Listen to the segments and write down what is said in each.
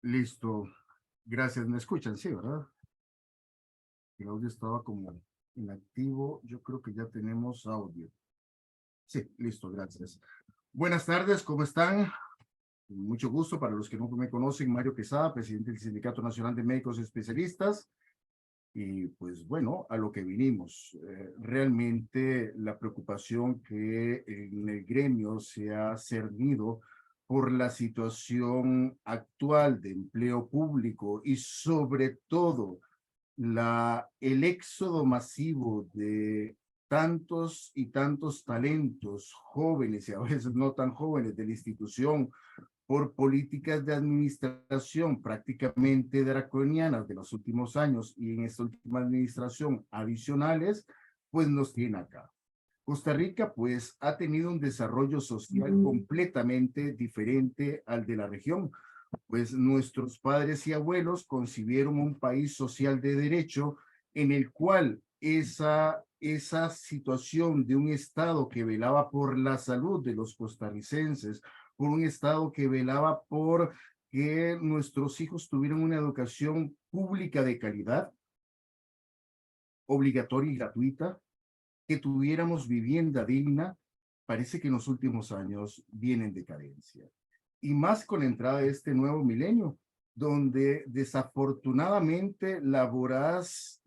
Listo. Gracias. ¿Me escuchan? Sí, ¿verdad? El audio estaba como inactivo. Yo creo que ya tenemos audio. Sí, listo, gracias. Buenas tardes, ¿cómo están? Mucho gusto. Para los que no me conocen, Mario Quesada, presidente del Sindicato Nacional de Médicos Especialistas. Y pues bueno, a lo que vinimos. Realmente la preocupación que en el gremio se ha cernido por la situación actual de empleo público y sobre todo el éxodo masivo de tantos y tantos talentos jóvenes y a veces no tan jóvenes de la institución por políticas de administración prácticamente draconianas de los últimos años y en esta última administración adicionales, pues nos tiene acá. Costa Rica, pues, ha tenido un desarrollo social completamente diferente al de la región, pues nuestros padres y abuelos concibieron un país social de derecho en el cual esa situación de un Estado que velaba por la salud de los costarricenses, por un Estado que velaba por que nuestros hijos tuvieran una educación pública de calidad, obligatoria y gratuita, que tuviéramos vivienda digna, parece que en los últimos años viene en decadencia. Y más con la entrada de este nuevo milenio, donde desafortunadamente la voraz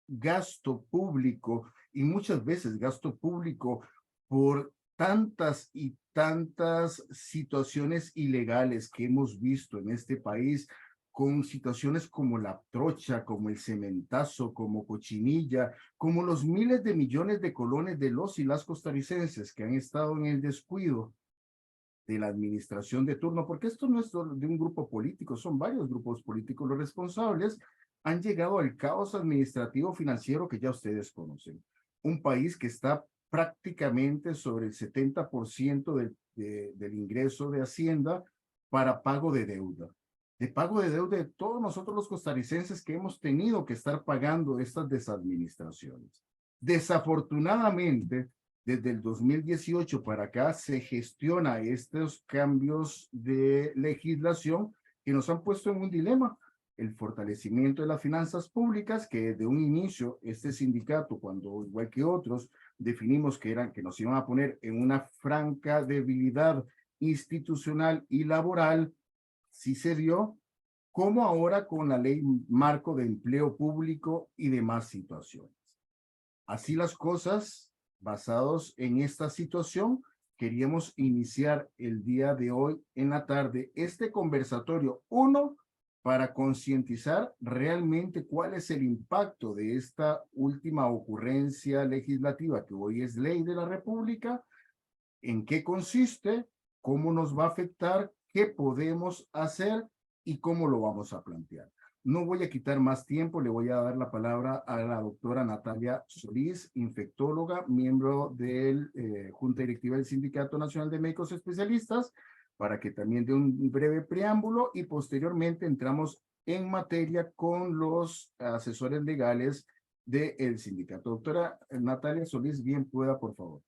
gasto público y muchas veces gasto público por tantas y tantas situaciones ilegales que hemos visto en este país, con situaciones como la trocha, como el cementazo, como cochinilla, como los miles de millones de colones de los y las costarricenses que han estado en el descuido de la administración de turno, porque esto no es solo de un grupo político, son varios grupos políticos los responsables, han llegado al caos administrativo financiero que ya ustedes conocen. Un país que está prácticamente sobre el 70% del ingreso de Hacienda para pago de deuda. De pago de deuda de todos nosotros los costarricenses que hemos tenido que estar pagando estas desadministraciones. Desafortunadamente, desde el 2018 para acá se gestiona estos cambios de legislación que nos han puesto en un dilema. El fortalecimiento de las finanzas públicas, que desde un inicio este sindicato, cuando igual que otros, definimos que nos iban a poner en una franca debilidad institucional y laboral, sí se dio, como ahora con la ley marco de empleo público y demás situaciones. Así las cosas, basados en esta situación, queríamos iniciar el día de hoy en la tarde este conversatorio, uno, para concientizar realmente cuál es el impacto de esta última ocurrencia legislativa que hoy es ley de la República, en qué consiste, cómo nos va a afectar, qué podemos hacer y cómo lo vamos a plantear. No voy a quitar más tiempo, le voy a dar la palabra a la doctora Natalia Solís, infectóloga, miembro de Junta Directiva del Sindicato Nacional de Médicos Especialistas, para que también dé un breve preámbulo y posteriormente entramos en materia con los asesores legales del sindicato. Doctora Natalia Solís, bien pueda, por favor.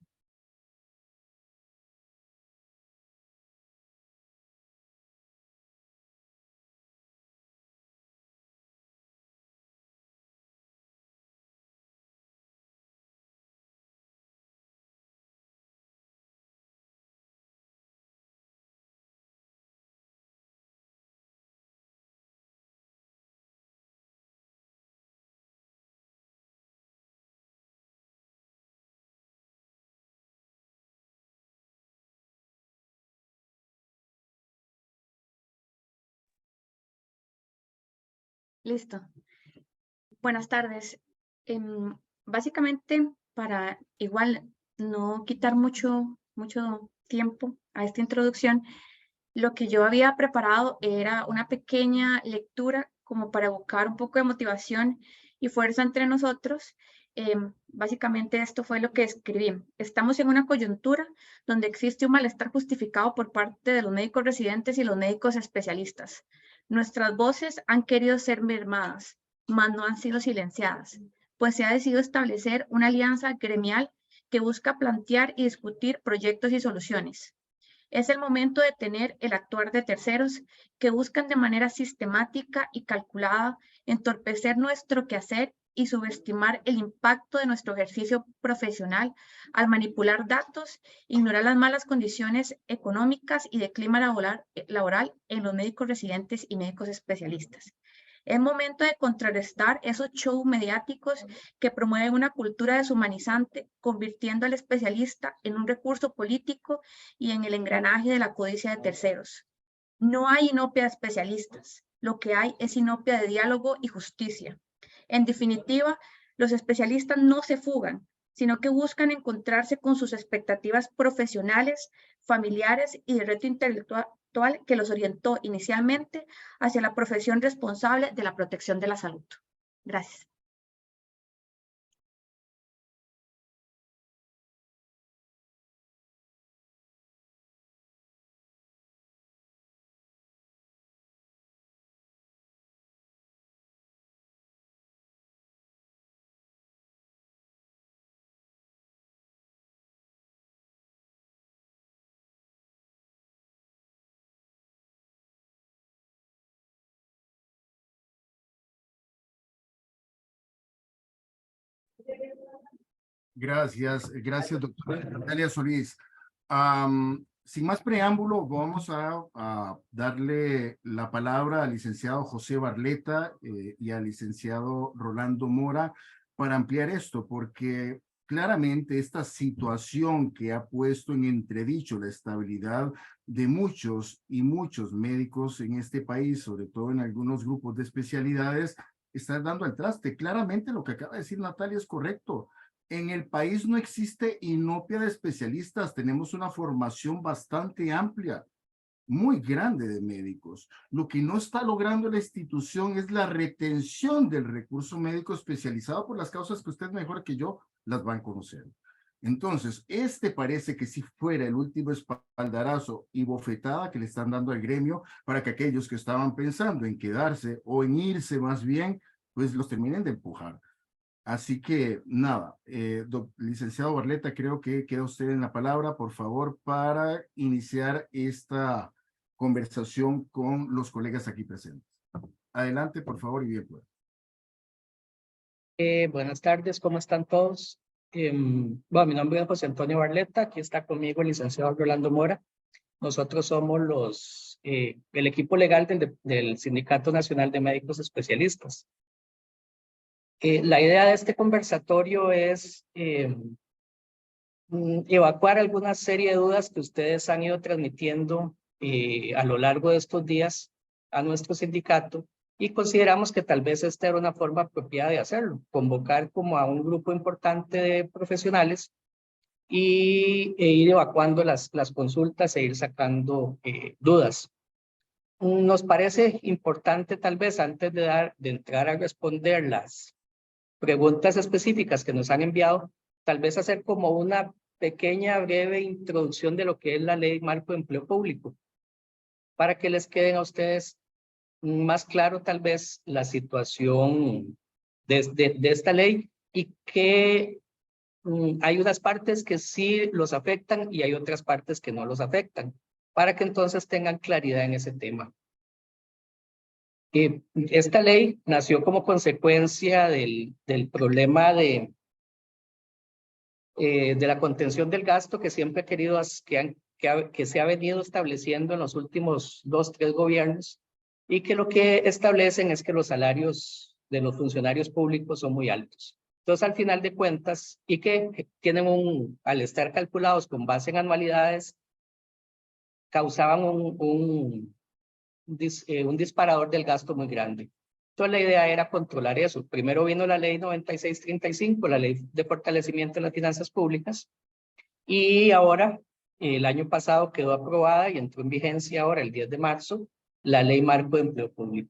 Listo. Buenas tardes. Básicamente, para igual no quitar mucho tiempo a esta introducción, lo que yo había preparado era una pequeña lectura como para buscar un poco de motivación y fuerza entre nosotros. Básicamente esto fue lo que escribí. Estamos en una coyuntura donde existe un malestar justificado por parte de los médicos residentes y los médicos especialistas. Nuestras voces han querido ser mermadas, mas no han sido silenciadas, pues se ha decidido establecer una alianza gremial que busca plantear y discutir proyectos y soluciones. Es el momento de detener el actuar de terceros que buscan de manera sistemática y calculada entorpecer nuestro quehacer y subestimar el impacto de nuestro ejercicio profesional al manipular datos, ignorar las malas condiciones económicas y de clima laboral en los médicos residentes y médicos especialistas. Es momento de contrarrestar esos shows mediáticos que promueven una cultura deshumanizante, convirtiendo al especialista en un recurso político y en el engranaje de la codicia de terceros. No hay inopia de especialistas, lo que hay es inopia de diálogo y justicia. En definitiva, los especialistas no se fugan, sino que buscan encontrarse con sus expectativas profesionales, familiares y de reto intelectual que los orientó inicialmente hacia la profesión responsable de la protección de la salud. Gracias. Gracias, doctora Natalia Solís. Sin más preámbulo, vamos a darle la palabra al licenciado José Barleta y al licenciado Rolando Mora para ampliar esto, porque claramente esta situación que ha puesto en entredicho la estabilidad de muchos y muchos médicos en este país, sobre todo en algunos grupos de especialidades, está dando al traste. Claramente lo que acaba de decir Natalia es correcto. En el país no existe inopia de especialistas, tenemos una formación bastante amplia, muy grande de médicos. Lo que no está logrando la institución es la retención del recurso médico especializado por las causas que usted mejor que yo las van a conocer. Entonces, este parece que si fuera el último espaldarazo y bofetada que le están dando al gremio para que aquellos que estaban pensando en quedarse o en irse más bien, pues los terminen de empujar. Así que nada, licenciado Barleta, creo que queda usted en la palabra, por favor, para iniciar esta conversación con los colegas aquí presentes. Adelante, por favor, y bien pues. Buenas tardes, ¿cómo están todos? Bueno, mi nombre es José Antonio Barleta, aquí está conmigo el licenciado Rolando Mora. Nosotros somos el equipo legal del Sindicato Nacional de Médicos Especialistas. La idea de este conversatorio es evacuar alguna serie de dudas que ustedes han ido transmitiendo a lo largo de estos días a nuestro sindicato y consideramos que tal vez esta era una forma apropiada de hacerlo, convocar como a un grupo importante de profesionales e ir evacuando las consultas e ir sacando dudas. Nos parece importante tal vez antes de entrar a responder las preguntas específicas que nos han enviado, tal vez hacer como una pequeña, breve introducción de lo que es la Ley Marco de Empleo Público, para que les queden a ustedes más claro tal vez la situación de esta ley y que hay unas partes que sí los afectan y hay otras partes que no los afectan, para que entonces tengan claridad en ese tema. Esta ley nació como consecuencia del problema de la contención del gasto que siempre he querido, que se ha venido estableciendo en los últimos 2, 3 gobiernos, y que lo que establecen es que los salarios de los funcionarios públicos son muy altos. Entonces, al final de cuentas, y que tienen al estar calculados con base en anualidades, causaban un disparador del gasto muy grande. Entonces, la idea era controlar eso. Primero vino la ley 9635, la ley de fortalecimiento de las finanzas públicas, y ahora, el año pasado quedó aprobada y entró en vigencia ahora, el 10 de marzo, la ley marco de empleo público,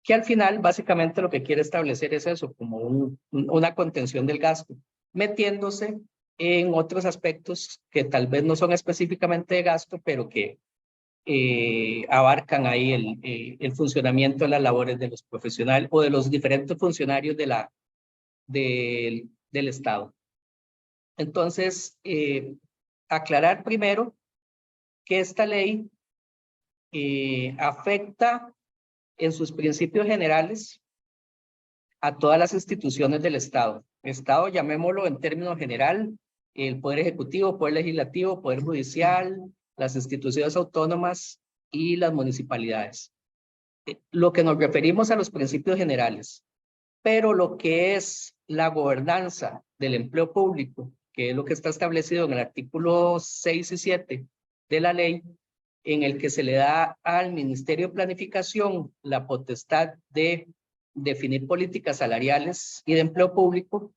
que al final básicamente lo que quiere establecer es eso, como una contención del gasto, metiéndose en otros aspectos que tal vez no son específicamente de gasto, pero que abarcan ahí el funcionamiento de las labores de los profesionales o de los diferentes funcionarios del Estado. Entonces, aclarar primero que esta ley afecta en sus principios generales a todas las instituciones del Estado. Estado, llamémoslo en términos general, el Poder Ejecutivo, Poder Legislativo, Poder Judicial, las instituciones autónomas y las municipalidades. Lo que nos referimos a los principios generales, pero lo que es la gobernanza del empleo público, que es lo que está establecido en el artículo 6 y 7 de la ley, en el que se le da al Ministerio de Planificación la potestad de definir políticas salariales y de empleo público,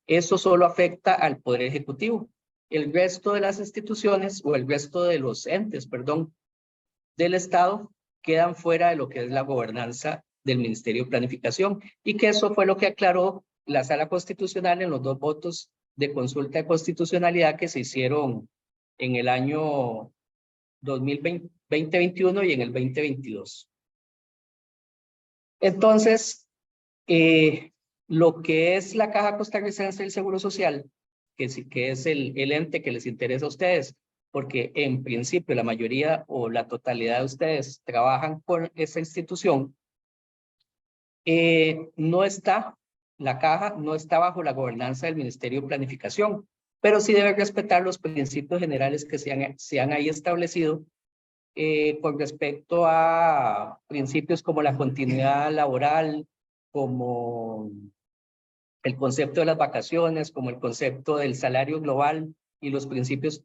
eso solo afecta al Poder Ejecutivo. El resto de las instituciones o el resto de los entes, perdón, del Estado quedan fuera de lo que es la gobernanza del Ministerio de Planificación, y que eso fue lo que aclaró la Sala Constitucional en los 2 votos de consulta de constitucionalidad que se hicieron en el año 2021 y en el 2022. Entonces, lo que es la Caja Costarricense del Seguro Social, que es el ente que les interesa a ustedes, porque en principio la mayoría o la totalidad de ustedes trabajan con esa institución, la Caja no está bajo la gobernanza del Ministerio de Planificación, pero sí debe respetar los principios generales que se han ahí establecido con respecto a principios como la continuidad laboral, como el concepto de las vacaciones, como el concepto del salario global y los principios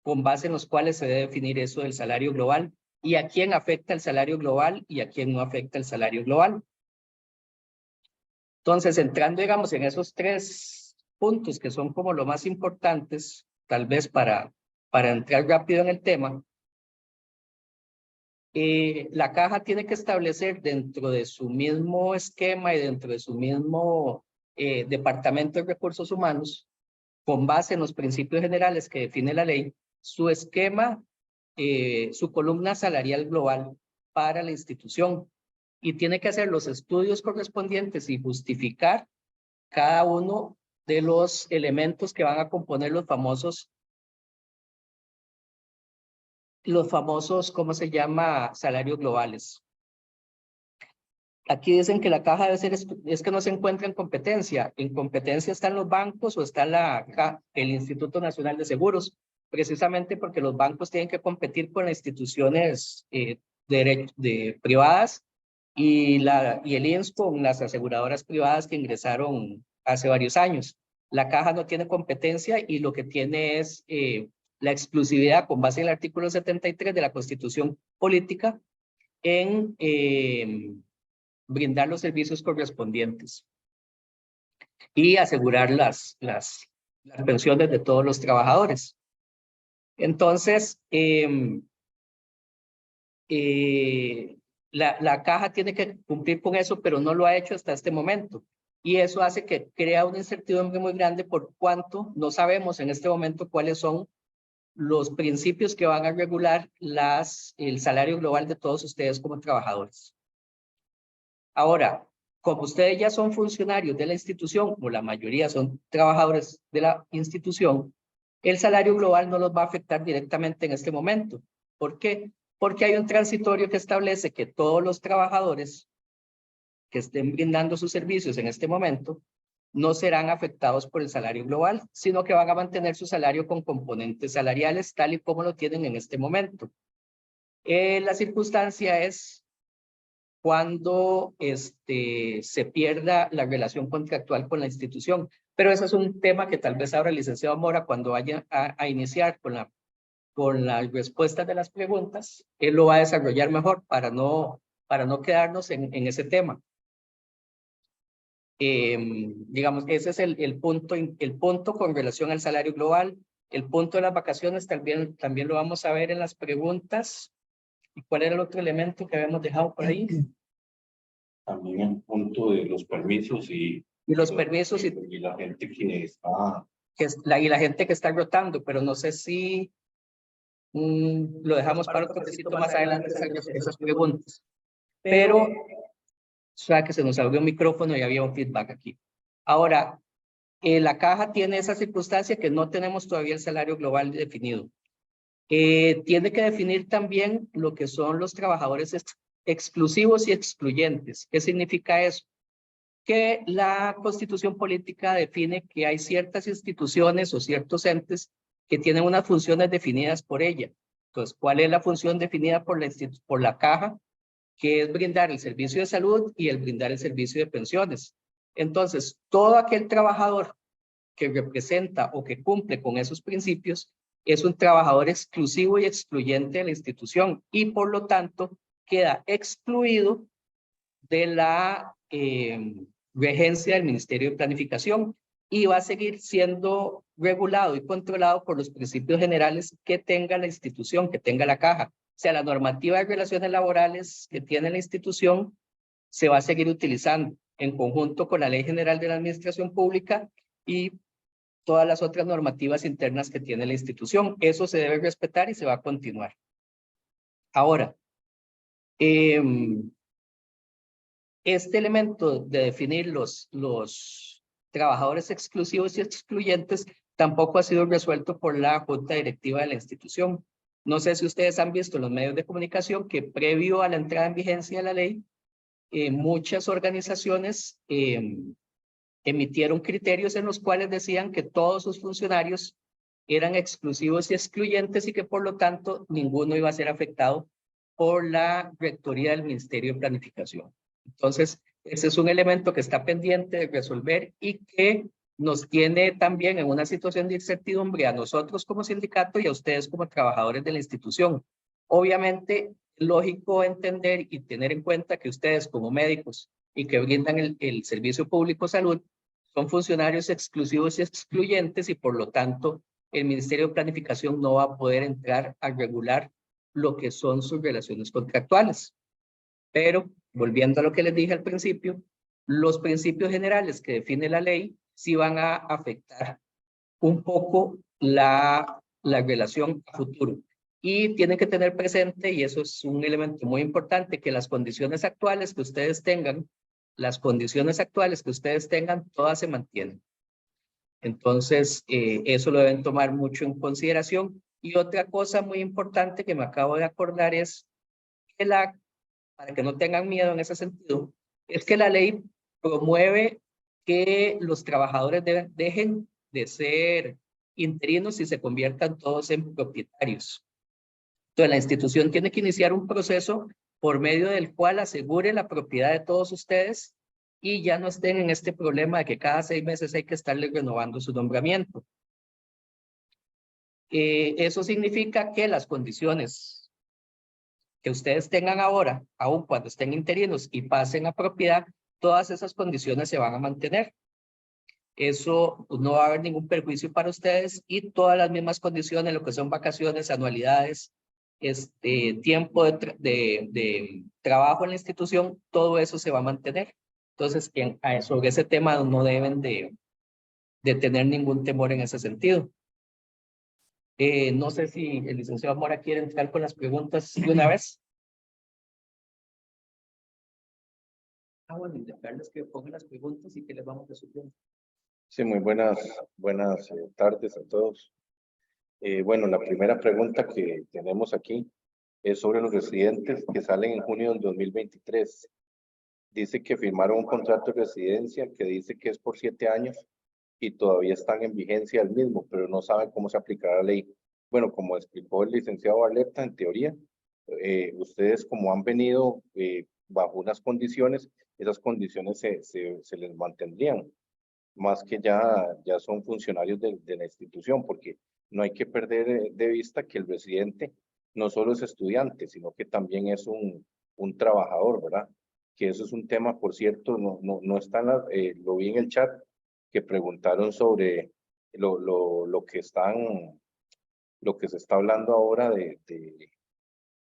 con base en los cuales se debe definir eso del salario global y a quién afecta el salario global y a quién no afecta el salario global. Entonces, entrando, digamos, en esos 3 puntos que son como lo más importantes, tal vez para entrar rápido en el tema, la Caja tiene que establecer dentro de su mismo esquema y dentro de su mismo Departamento de Recursos Humanos, con base en los principios generales que define la ley, su esquema, su columna salarial global para la institución, y tiene que hacer los estudios correspondientes y justificar cada uno de los elementos que van a componer los famosos, ¿cómo se llama? Salarios globales. Aquí dicen que la Caja debe ser, es que no se encuentra en competencia. En competencia están los bancos o está el Instituto Nacional de Seguros, precisamente porque los bancos tienen que competir con las instituciones privadas y el INS con las aseguradoras privadas que ingresaron hace varios años. La Caja no tiene competencia y lo que tiene es la exclusividad con base en el artículo 73 de la Constitución Política en brindar los servicios correspondientes y asegurar las pensiones de todos los trabajadores. Entonces, la Caja tiene que cumplir con eso, pero no lo ha hecho hasta este momento. Y eso hace que crea una incertidumbre muy grande por cuanto no sabemos en este momento cuáles son los principios que van a regular el salario global de todos ustedes como trabajadores. Ahora, como ustedes ya son funcionarios de la institución, o la mayoría son trabajadores de la institución, el salario global no los va a afectar directamente en este momento. ¿Por qué? Porque hay un transitorio que establece que todos los trabajadores que estén brindando sus servicios en este momento no serán afectados por el salario global, sino que van a mantener su salario con componentes salariales tal y como lo tienen en este momento. La circunstancia es cuando se pierda la relación contractual con la institución. Pero ese es un tema que tal vez ahora el licenciado Mora, cuando vaya a iniciar con las respuestas de las preguntas, él lo va a desarrollar mejor para no quedarnos en ese tema. Digamos, ese es el punto con relación al salario global. El punto de las vacaciones también lo vamos a ver en las preguntas. ¿Y cuál era el otro elemento que habíamos dejado por ahí? También el punto de los permisos y los permisos y la gente que está... y la gente que está rotando, pero no sé si lo dejamos para otro poquito más adelante esas preguntas. Pero, o sea, que se nos abrió un micrófono y había un feedback aquí. Ahora, la caja tiene esa circunstancia que no tenemos todavía el salario global definido. Tiene que definir también lo que son los trabajadores exclusivos y excluyentes. ¿Qué significa eso? Que la Constitución Política define que hay ciertas instituciones o ciertos entes que tienen unas funciones definidas por ella. Entonces, ¿cuál es la función definida por la caja? Que es brindar el servicio de salud y el brindar el servicio de pensiones. Entonces, todo aquel trabajador que representa o que cumple con esos principios es un trabajador exclusivo y excluyente de la institución y por lo tanto queda excluido de la regencia del Ministerio de Planificación y va a seguir siendo regulado y controlado por los principios generales que tenga la institución, que tenga la caja. O sea, la normativa de relaciones laborales que tiene la institución se va a seguir utilizando en conjunto con la Ley General de la Administración Pública y todas las otras normativas internas que tiene la institución. Eso se debe respetar y se va a continuar. Ahora, este elemento de definir los trabajadores exclusivos y excluyentes tampoco ha sido resuelto por la Junta Directiva de la institución. No sé si ustedes han visto en los medios de comunicación que previo a la entrada en vigencia de la ley, muchas organizaciones emitieron criterios en los cuales decían que todos sus funcionarios eran exclusivos y excluyentes y que por lo tanto ninguno iba a ser afectado por la rectoría del Ministerio de Planificación. Entonces, ese es un elemento que está pendiente de resolver y que nos tiene también en una situación de incertidumbre a nosotros como sindicato y a ustedes como trabajadores de la institución. Obviamente, es lógico entender y tener en cuenta que ustedes como médicos y que brindan el servicio público de salud son funcionarios exclusivos y excluyentes y por lo tanto el Ministerio de Planificación no va a poder entrar a regular lo que son sus relaciones contractuales. Pero, volviendo a lo que les dije al principio, los principios generales que define la ley sí van a afectar un poco la relación a futuro. Y tienen que tener presente, y eso es un elemento muy importante, que las condiciones actuales que ustedes tengan, todas se mantienen. Entonces, eso lo deben tomar mucho en consideración. Y otra cosa muy importante que me acabo de acordar es que para que no tengan miedo en ese sentido, es que la ley promueve que los trabajadores dejen de ser interinos y se conviertan todos en propietarios. Entonces, la institución tiene que iniciar un proceso por medio del cual asegure la propiedad de todos ustedes y ya no estén en este problema de que cada 6 meses hay que estarle renovando su nombramiento. Eso significa que las condiciones que ustedes tengan ahora, aun cuando estén interinos y pasen a propiedad, todas esas condiciones se van a mantener. Eso no va a haber ningún perjuicio para ustedes y todas las mismas condiciones, lo que son vacaciones, anualidades, tiempo de trabajo en la institución, todo eso se va a mantener. Entonces, sobre ese tema no deben de tener ningún temor en ese sentido. No sé si el licenciado Mora quiere entrar con las preguntas de una vez. Bueno, invitarles que pongan las preguntas y que les vamos resolviendo. Sí, muy buenas tardes a todos. Bueno, la primera pregunta que tenemos aquí es sobre los residentes que salen en junio del 2023. Dice que firmaron un contrato de residencia que dice que es por 7 años y todavía están en vigencia el mismo, pero no saben cómo se aplicará la ley. Bueno, como explicó el licenciado Barletta, en teoría, ustedes como han venido bajo unas condiciones, esas condiciones se les mantendrían, más que ya son funcionarios de la institución, porque no hay que perder de vista que el residente no solo es estudiante, sino que también es un trabajador, ¿verdad? Que eso es un tema, por cierto, no está en lo vi en el chat, que preguntaron sobre lo que se está hablando ahora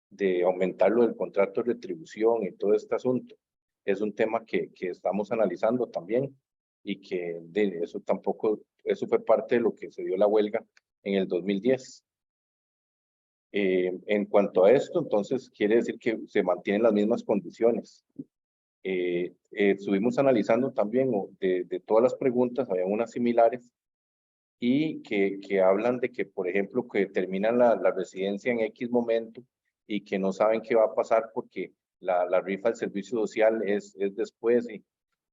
de aumentar lo del contrato de retribución y todo este asunto. Es un tema que estamos analizando también y que eso fue parte de lo que se dio la huelga en el 2010. En cuanto a esto, entonces quiere decir que se mantienen las mismas condiciones. Estuvimos analizando también de todas las preguntas, había unas similares y que hablan de que, por ejemplo, que terminan la residencia en X momento y que no saben qué va a pasar porque la rifa del servicio social es después, y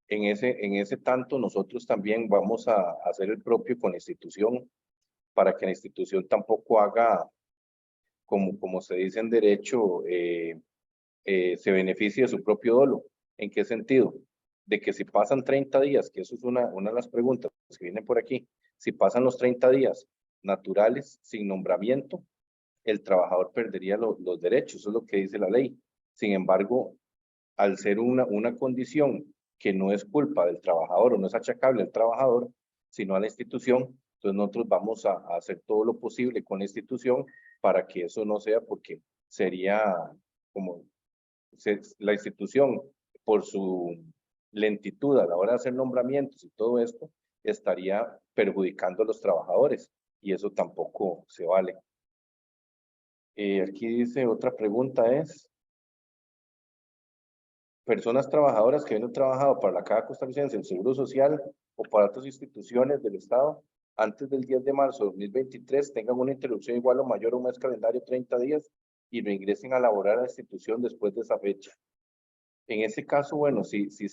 en ese tanto nosotros también vamos a hacer el propio con la institución para que la institución tampoco haga, como se dice en derecho, se beneficie de su propio dolo. ¿En qué sentido? De que si pasan 30 días, que eso es una de las preguntas que vienen por aquí, si pasan los 30 días naturales sin nombramiento, el trabajador perdería los derechos, eso es lo que dice la ley. Sin embargo, al ser una condición que no es culpa del trabajador o no es achacable al trabajador, sino a la institución, entonces nosotros vamos a hacer todo lo posible con la institución para que eso no sea, porque sería como la institución, por su lentitud a la hora de hacer nombramientos y todo esto, estaría perjudicando a los trabajadores y eso tampoco se vale. Aquí dice otra pregunta es, personas trabajadoras que habiendo trabajado para la Caja Costarricense del Seguro Social o para otras instituciones del Estado antes del 10 de marzo de 2023 tengan una interrupción igual o mayor a un mes calendario 30 días y reingresen a laborar a la institución después de esa fecha. En ese caso, bueno, sí se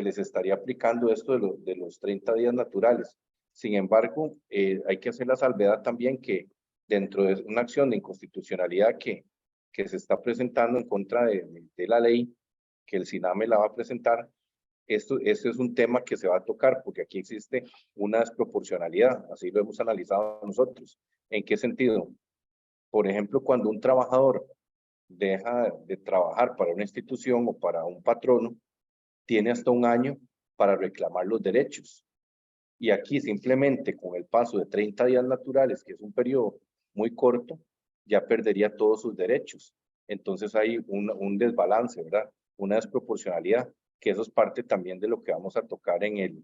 les estaría aplicando esto de los 30 días naturales. Sin embargo, hay que hacer la salvedad también que dentro de una acción de inconstitucionalidad que se está presentando en contra de la ley, que el SINAME la va a presentar, este es un tema que se va a tocar porque aquí existe una desproporcionalidad, así lo hemos analizado nosotros. ¿En qué sentido? Por ejemplo, cuando un trabajador deja de trabajar para una institución o para un patrono, tiene hasta un año para reclamar los derechos. Y aquí simplemente con el paso de 30 días naturales, que es un periodo muy corto, ya perdería todos sus derechos. Entonces hay un desbalance, ¿verdad? Una desproporcionalidad, que eso es parte también de lo que vamos a tocar en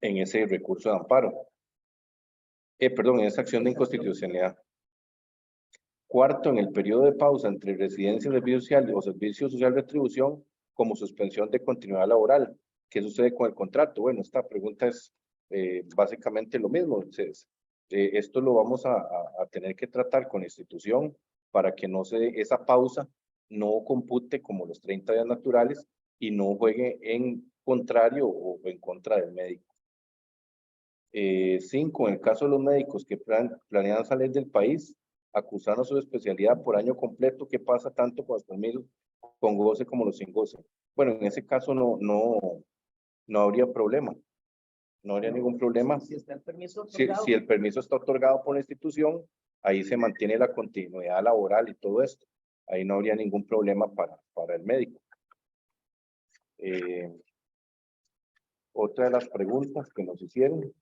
ese recurso de amparo. En esa acción de inconstitucionalidad. Cuarto, en el periodo de pausa entre residencia, servicio social o servicio social retribución, como suspensión de continuidad laboral. ¿Qué sucede con el contrato? Bueno, esta pregunta es básicamente lo mismo. Entonces, esto lo vamos a tener que tratar con la institución para que esa pausa no compute como los 30 días naturales y no juegue en contrario o en contra del médico. 5, en el caso de los médicos que planean salir del país, acusando su especialidad por año completo, ¿qué pasa tanto con los permisos con goce como los sin goce? Bueno, en ese caso no habría problema. No habría ningún problema. Si está el permiso otorgado. Si el permiso está otorgado por la institución, ahí se mantiene la continuidad laboral y todo esto. Ahí no habría ningún problema para el médico. Otra de las preguntas que nos hicieron.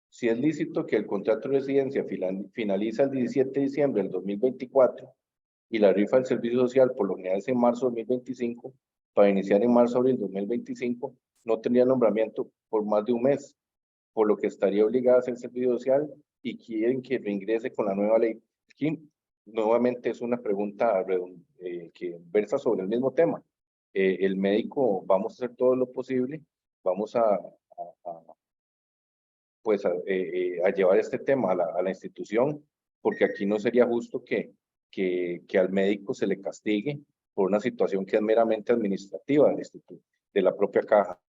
Si es lícito que el contrato de residencia finaliza el 17 de diciembre del 2024 y la rifa del servicio social por lo general es en marzo de 2025, para iniciar en marzo-abril 2025, no tendría nombramiento por más de un mes. por lo que estaría obligada a hacer servicio social y quieren que reingrese con la nueva ley. Aquí, nuevamente es una pregunta que versa sobre el mismo tema. El médico, vamos a hacer todo lo posible, vamos a llevar este tema a la institución, porque aquí no sería justo que al médico se le castigue por una situación que es meramente administrativa del instituto, de la propia caja.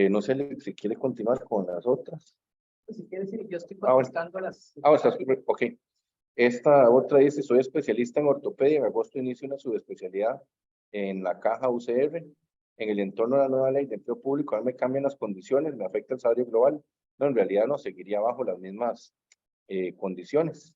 No sé si quiere continuar con las otras. Pues si quieres, yo estoy contestando las... Ok. Esta otra dice, soy especialista en ortopedia, en agosto inicio una subespecialidad en la caja UCR, en el entorno de la nueva ley de empleo público, a mí me cambian las condiciones, me afecta el salario global. No, en realidad no, seguiría bajo las mismas condiciones.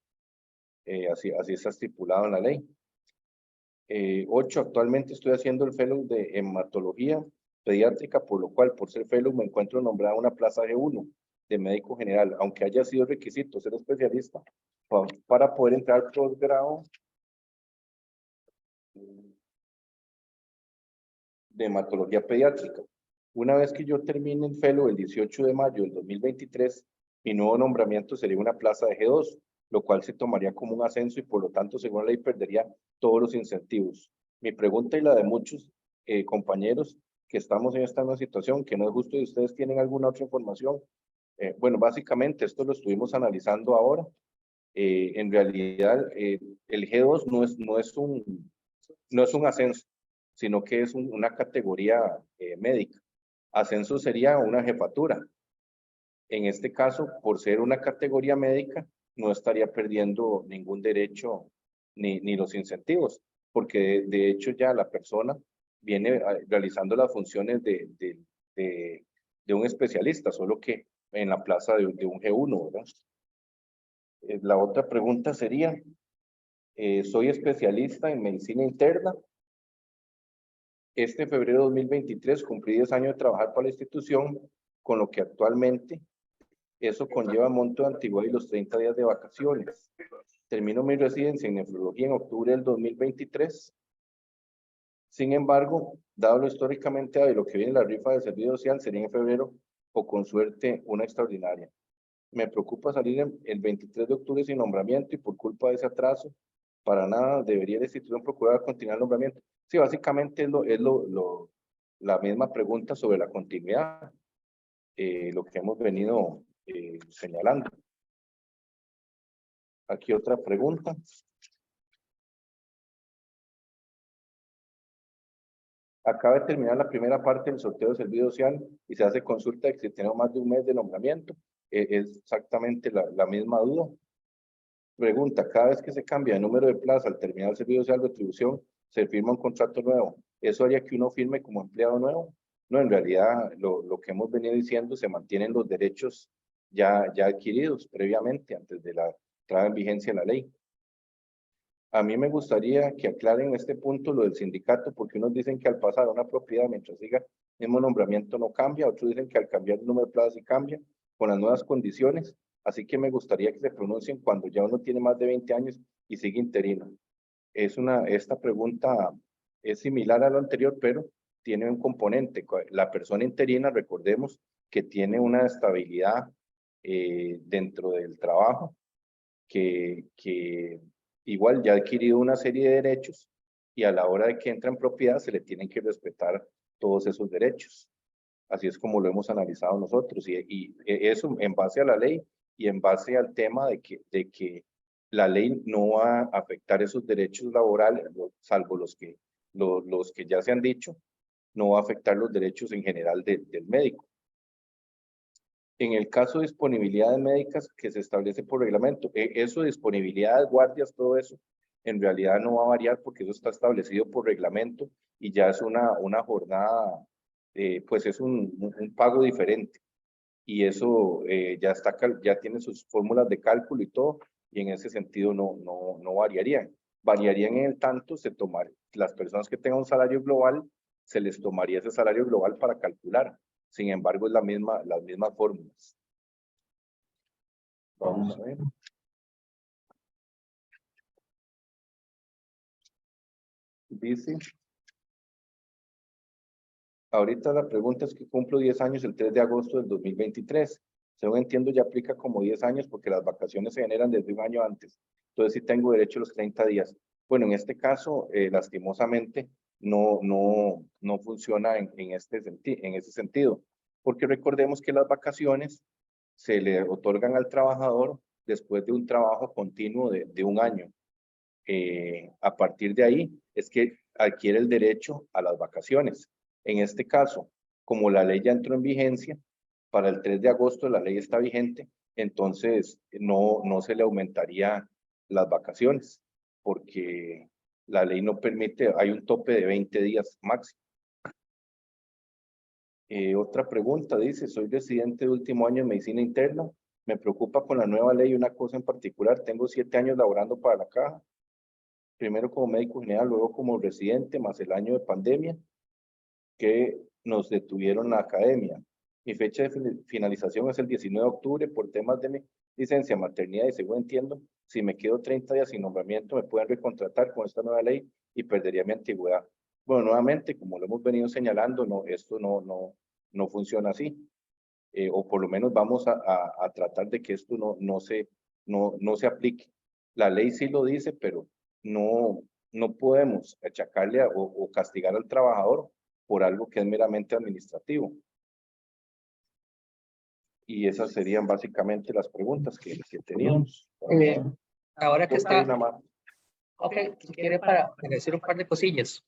Así está estipulado en la ley. 8, actualmente estoy haciendo el fellow de hematología pediátrica, por lo cual, por ser fellow, me encuentro nombrada en una plaza G1 de médico general, aunque haya sido requisito ser especialista para poder entrar al posgrado de hematología pediátrica. Una vez que yo termine el fellow el 18 de mayo del 2023, mi nuevo nombramiento sería una plaza de G2, lo cual se tomaría como un ascenso y por lo tanto, según la ley, perdería todos los incentivos. Mi pregunta y la de muchos compañeros que estamos en esta nueva situación, que no es justo, y ustedes tienen alguna otra información. Bueno, básicamente esto lo estuvimos analizando ahora. En realidad, el G2 no es un ascenso, sino que es una categoría médica. Ascenso sería una jefatura. En este caso, por ser una categoría médica, no estaría perdiendo ningún derecho ni los incentivos, porque de hecho ya la persona viene realizando las funciones de un especialista, solo que en la plaza de un G1, ¿verdad? La otra pregunta sería, soy especialista en medicina interna. Este febrero de 2023 cumplí 10 años de trabajar para la institución, con lo que actualmente eso conlleva monto de antigüedad y los 30 días de vacaciones. Termino mi residencia en nefrología en octubre del 2023. Sin embargo, dado lo históricamente de lo que viene la rifa de servicio social, sería en febrero o con suerte una extraordinaria. Me preocupa salir el 23 de octubre sin nombramiento y por culpa de ese atraso, para nada debería la institución procurar continuar el nombramiento. Sí, básicamente es la misma pregunta sobre la continuidad, lo que hemos venido señalando. Aquí otra pregunta. Acaba de terminar la primera parte del sorteo de servicio social y se hace consulta de que si tenemos más de un mes de nombramiento. Es exactamente la misma duda. Pregunta, cada vez que se cambia de número de plaza al terminar el servicio social de retribución, se firma un contrato nuevo. ¿Eso haría que uno firme como empleado nuevo? No, en realidad lo que hemos venido diciendo, se mantienen los derechos ya adquiridos previamente, antes de la entrada en vigencia de la ley. A mí me gustaría que aclaren este punto lo del sindicato, porque unos dicen que al pasar a una propiedad mientras siga el mismo nombramiento no cambia, otros dicen que al cambiar el número de plazas sí cambia, con las nuevas condiciones. Así que me gustaría que se pronuncien cuando ya uno tiene más de 20 años y sigue interino. Esta pregunta es similar a lo anterior, pero tiene un componente. La persona interina, recordemos que tiene una estabilidad dentro del trabajo, que igual ya ha adquirido una serie de derechos y a la hora de que entra en propiedad se le tienen que respetar todos esos derechos. Así es como lo hemos analizado nosotros y eso en base a la ley y en base al tema de que la ley no va a afectar esos derechos laborales, salvo los que ya se han dicho, no va a afectar los derechos en general del médico. En el caso de disponibilidades médicas que se establece por reglamento, eso, disponibilidades, guardias, todo eso, en realidad no va a variar porque eso está establecido por reglamento y ya es una jornada, pues es un pago diferente. Y eso ya tiene sus fórmulas de cálculo y todo, y en ese sentido no variarían. Variarían en el tanto, las personas que tengan un salario global, se les tomaría ese salario global para calcular. Sin embargo, es las mismas fórmulas. Vamos a ver. Dice, Ahorita la pregunta es que cumplo 10 años el 3 de agosto del 2023. Según entiendo, ya aplica como 10 años porque las vacaciones se generan desde un año antes. Entonces sí tengo derecho a los 30 días. Bueno, en este caso, lastimosamente, no funciona en ese sentido, porque recordemos que las vacaciones se le otorgan al trabajador después de un trabajo continuo de un año. A partir de ahí es que adquiere el derecho a las vacaciones. En este caso, como la ley ya entró en vigencia, para el 3 de agosto la ley está vigente, entonces no se le aumentaría las vacaciones, porque la ley no permite, hay un tope de 20 días máximo. Otra pregunta dice, soy residente de último año en medicina interna, me preocupa con la nueva ley una cosa en particular, tengo 7 años laborando para la caja, primero como médico general, luego como residente, más el año de pandemia, que nos detuvieron la academia. Mi fecha de finalización es el 19 de octubre por temas de mi licencia, maternidad y según entiendo, si me quedo 30 días sin nombramiento, me pueden recontratar con esta nueva ley y perdería mi antigüedad. Bueno, nuevamente, como lo hemos venido señalando, esto no funciona así. O por lo menos vamos a tratar de que esto no se aplique. La ley sí lo dice, pero no podemos achacarle o castigar al trabajador por algo que es meramente administrativo. Y esas serían básicamente las preguntas que teníamos. Ahora que está... Ok, si quiere para decir un par de cosillas.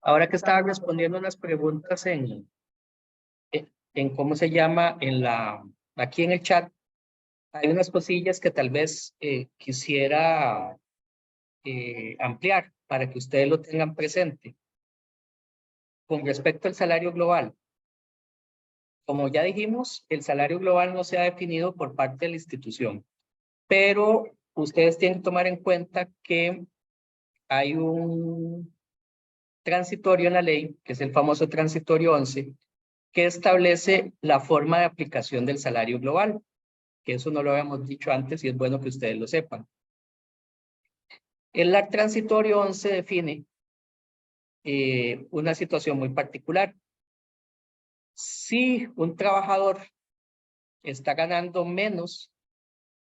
Ahora que estaba respondiendo unas preguntas en cómo se llama, aquí en el chat, hay unas cosillas que tal vez quisiera ampliar para que ustedes lo tengan presente. Con respecto al salario global, como ya dijimos, el salario global no se ha definido por parte de la institución, pero ustedes tienen que tomar en cuenta que hay un transitorio en la ley, que es el famoso transitorio 11, que establece la forma de aplicación del salario global, que eso no lo habíamos dicho antes y es bueno que ustedes lo sepan. El transitorio 11 define una situación muy particular. Si un trabajador está ganando menos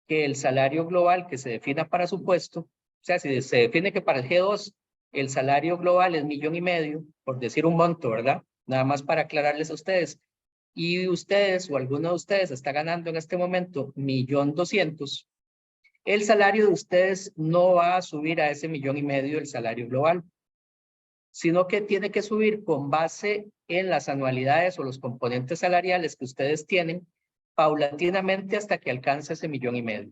que el salario global que se defina para su puesto, o sea, si se define que para el G2 el salario global es 1,5 millones, por decir un monto, ¿verdad? Nada más para aclararles a ustedes. Y ustedes o alguno de ustedes está ganando en este momento 1,200,000, el salario de ustedes no va a subir a ese 1,5 millones del salario global, sino que tiene que subir con base en las anualidades o los componentes salariales que ustedes tienen paulatinamente hasta que alcance ese 1,5 millones.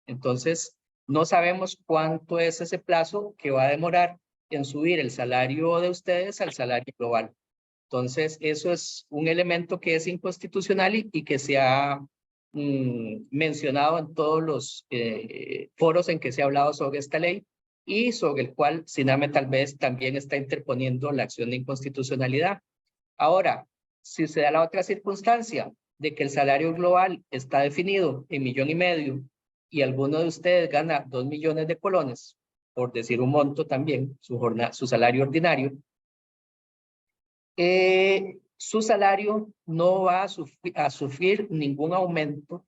Entonces, no sabemos cuánto es ese plazo que va a demorar en subir el salario de ustedes al salario global. Entonces, eso es un elemento que es inconstitucional y que se ha mencionado en todos los foros en que se ha hablado sobre esta ley y sobre el cual Siname tal vez también está interponiendo la acción de inconstitucionalidad. Ahora, si se da la otra circunstancia de que el salario global está definido en 1,5 millones y alguno de ustedes gana 2 millones de colones, por decir un monto también, su salario ordinario, su salario no va a sufrir ningún aumento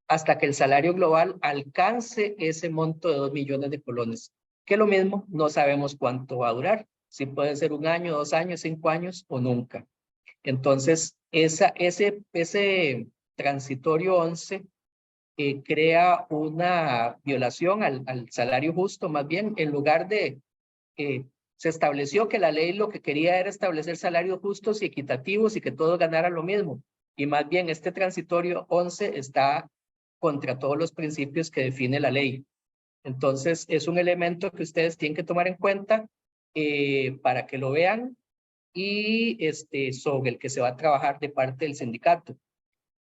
hasta que el salario global alcance ese monto de 2 millones de colones, que lo mismo no sabemos cuánto va a durar, si puede ser 1 año, 2 años, 5 años o nunca. Entonces, ese transitorio 11 crea una violación al salario justo, más bien, en lugar de se estableció que la ley lo que quería era establecer salarios justos y equitativos y que todos ganaran lo mismo. Y más bien este transitorio 11 está contra todos los principios que define la ley. Entonces es un elemento que ustedes tienen que tomar en cuenta para que lo vean y sobre el que se va a trabajar de parte del sindicato.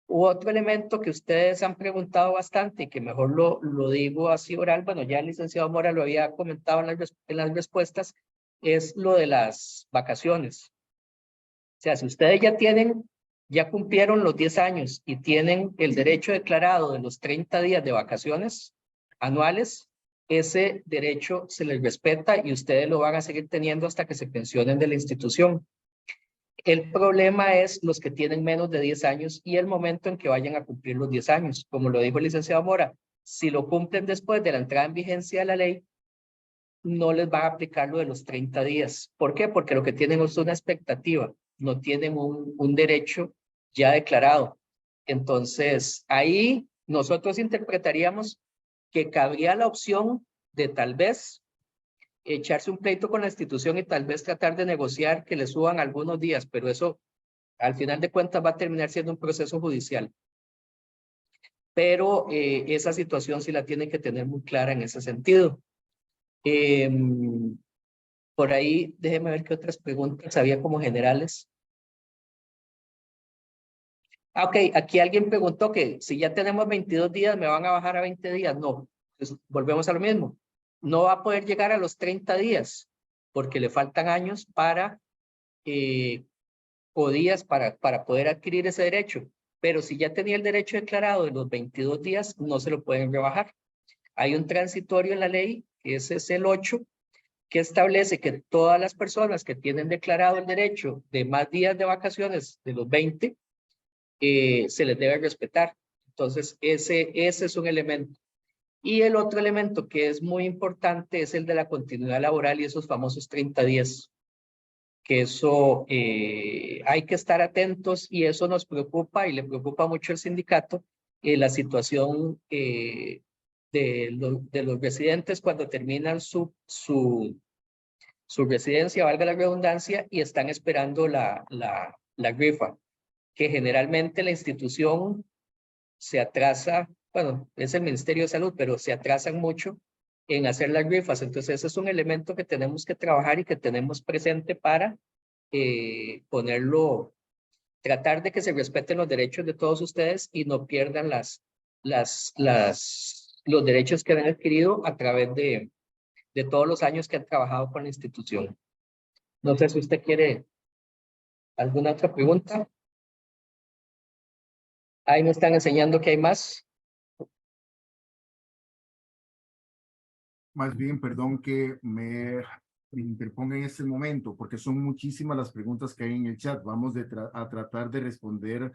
Otro elemento que ustedes han preguntado bastante y que mejor lo digo así oral, bueno, ya el licenciado Mora lo había comentado en las respuestas, es lo de las vacaciones. O sea, si ustedes ya cumplieron los 10 años y tienen el derecho declarado de los 30 días de vacaciones anuales, ese derecho se les respeta y ustedes lo van a seguir teniendo hasta que se pensionen de la institución. El problema es los que tienen menos de 10 años y el momento en que vayan a cumplir los 10 años. Como lo dijo el licenciado Mora, si lo cumplen después de la entrada en vigencia de la ley, no les va a aplicar lo de los 30 días. ¿Por qué? Porque lo que tienen es una expectativa, no tienen un derecho ya declarado. Entonces, ahí nosotros interpretaríamos que cabría la opción de tal vez echarse un pleito con la institución y tal vez tratar de negociar que le suban algunos días, pero eso al final de cuentas va a terminar siendo un proceso judicial. Pero esa situación sí la tienen que tener muy clara en ese sentido. Por ahí, déjeme ver qué otras preguntas había como generales. Ok, aquí alguien preguntó que si ya tenemos 22 días, ¿me van a bajar a 20 días? No, pues volvemos a lo mismo. No va a poder llegar a los 30 días porque le faltan años para, o días para poder adquirir ese derecho. Pero si ya tenía el derecho declarado de los 22 días, no se lo pueden rebajar. Hay un transitorio en la ley, que ese es el 8, que establece que todas las personas que tienen declarado el derecho de más días de vacaciones de los 20, se les debe respetar. Entonces, ese es un elemento. Y el otro elemento que es muy importante es el de la continuidad laboral y esos famosos 30 días. Que eso hay que estar atentos y eso nos preocupa y le preocupa mucho al sindicato, la situación de los residentes cuando terminan su residencia, valga la redundancia, y están esperando la rifa, que generalmente la institución se atrasa, bueno, es el Ministerio de Salud, pero se atrasan mucho en hacer las rifas. Entonces, ese es un elemento que tenemos que trabajar y que tenemos presente para ponerlo, tratar de que se respeten los derechos de todos ustedes y no pierdan los derechos que han adquirido a través de todos los años que han trabajado con la institución. No sé si usted quiere alguna otra pregunta. Ahí me están enseñando que hay más. Más bien, perdón que me interponga en este momento, porque son muchísimas las preguntas que hay en el chat. Vamos a tratar de responder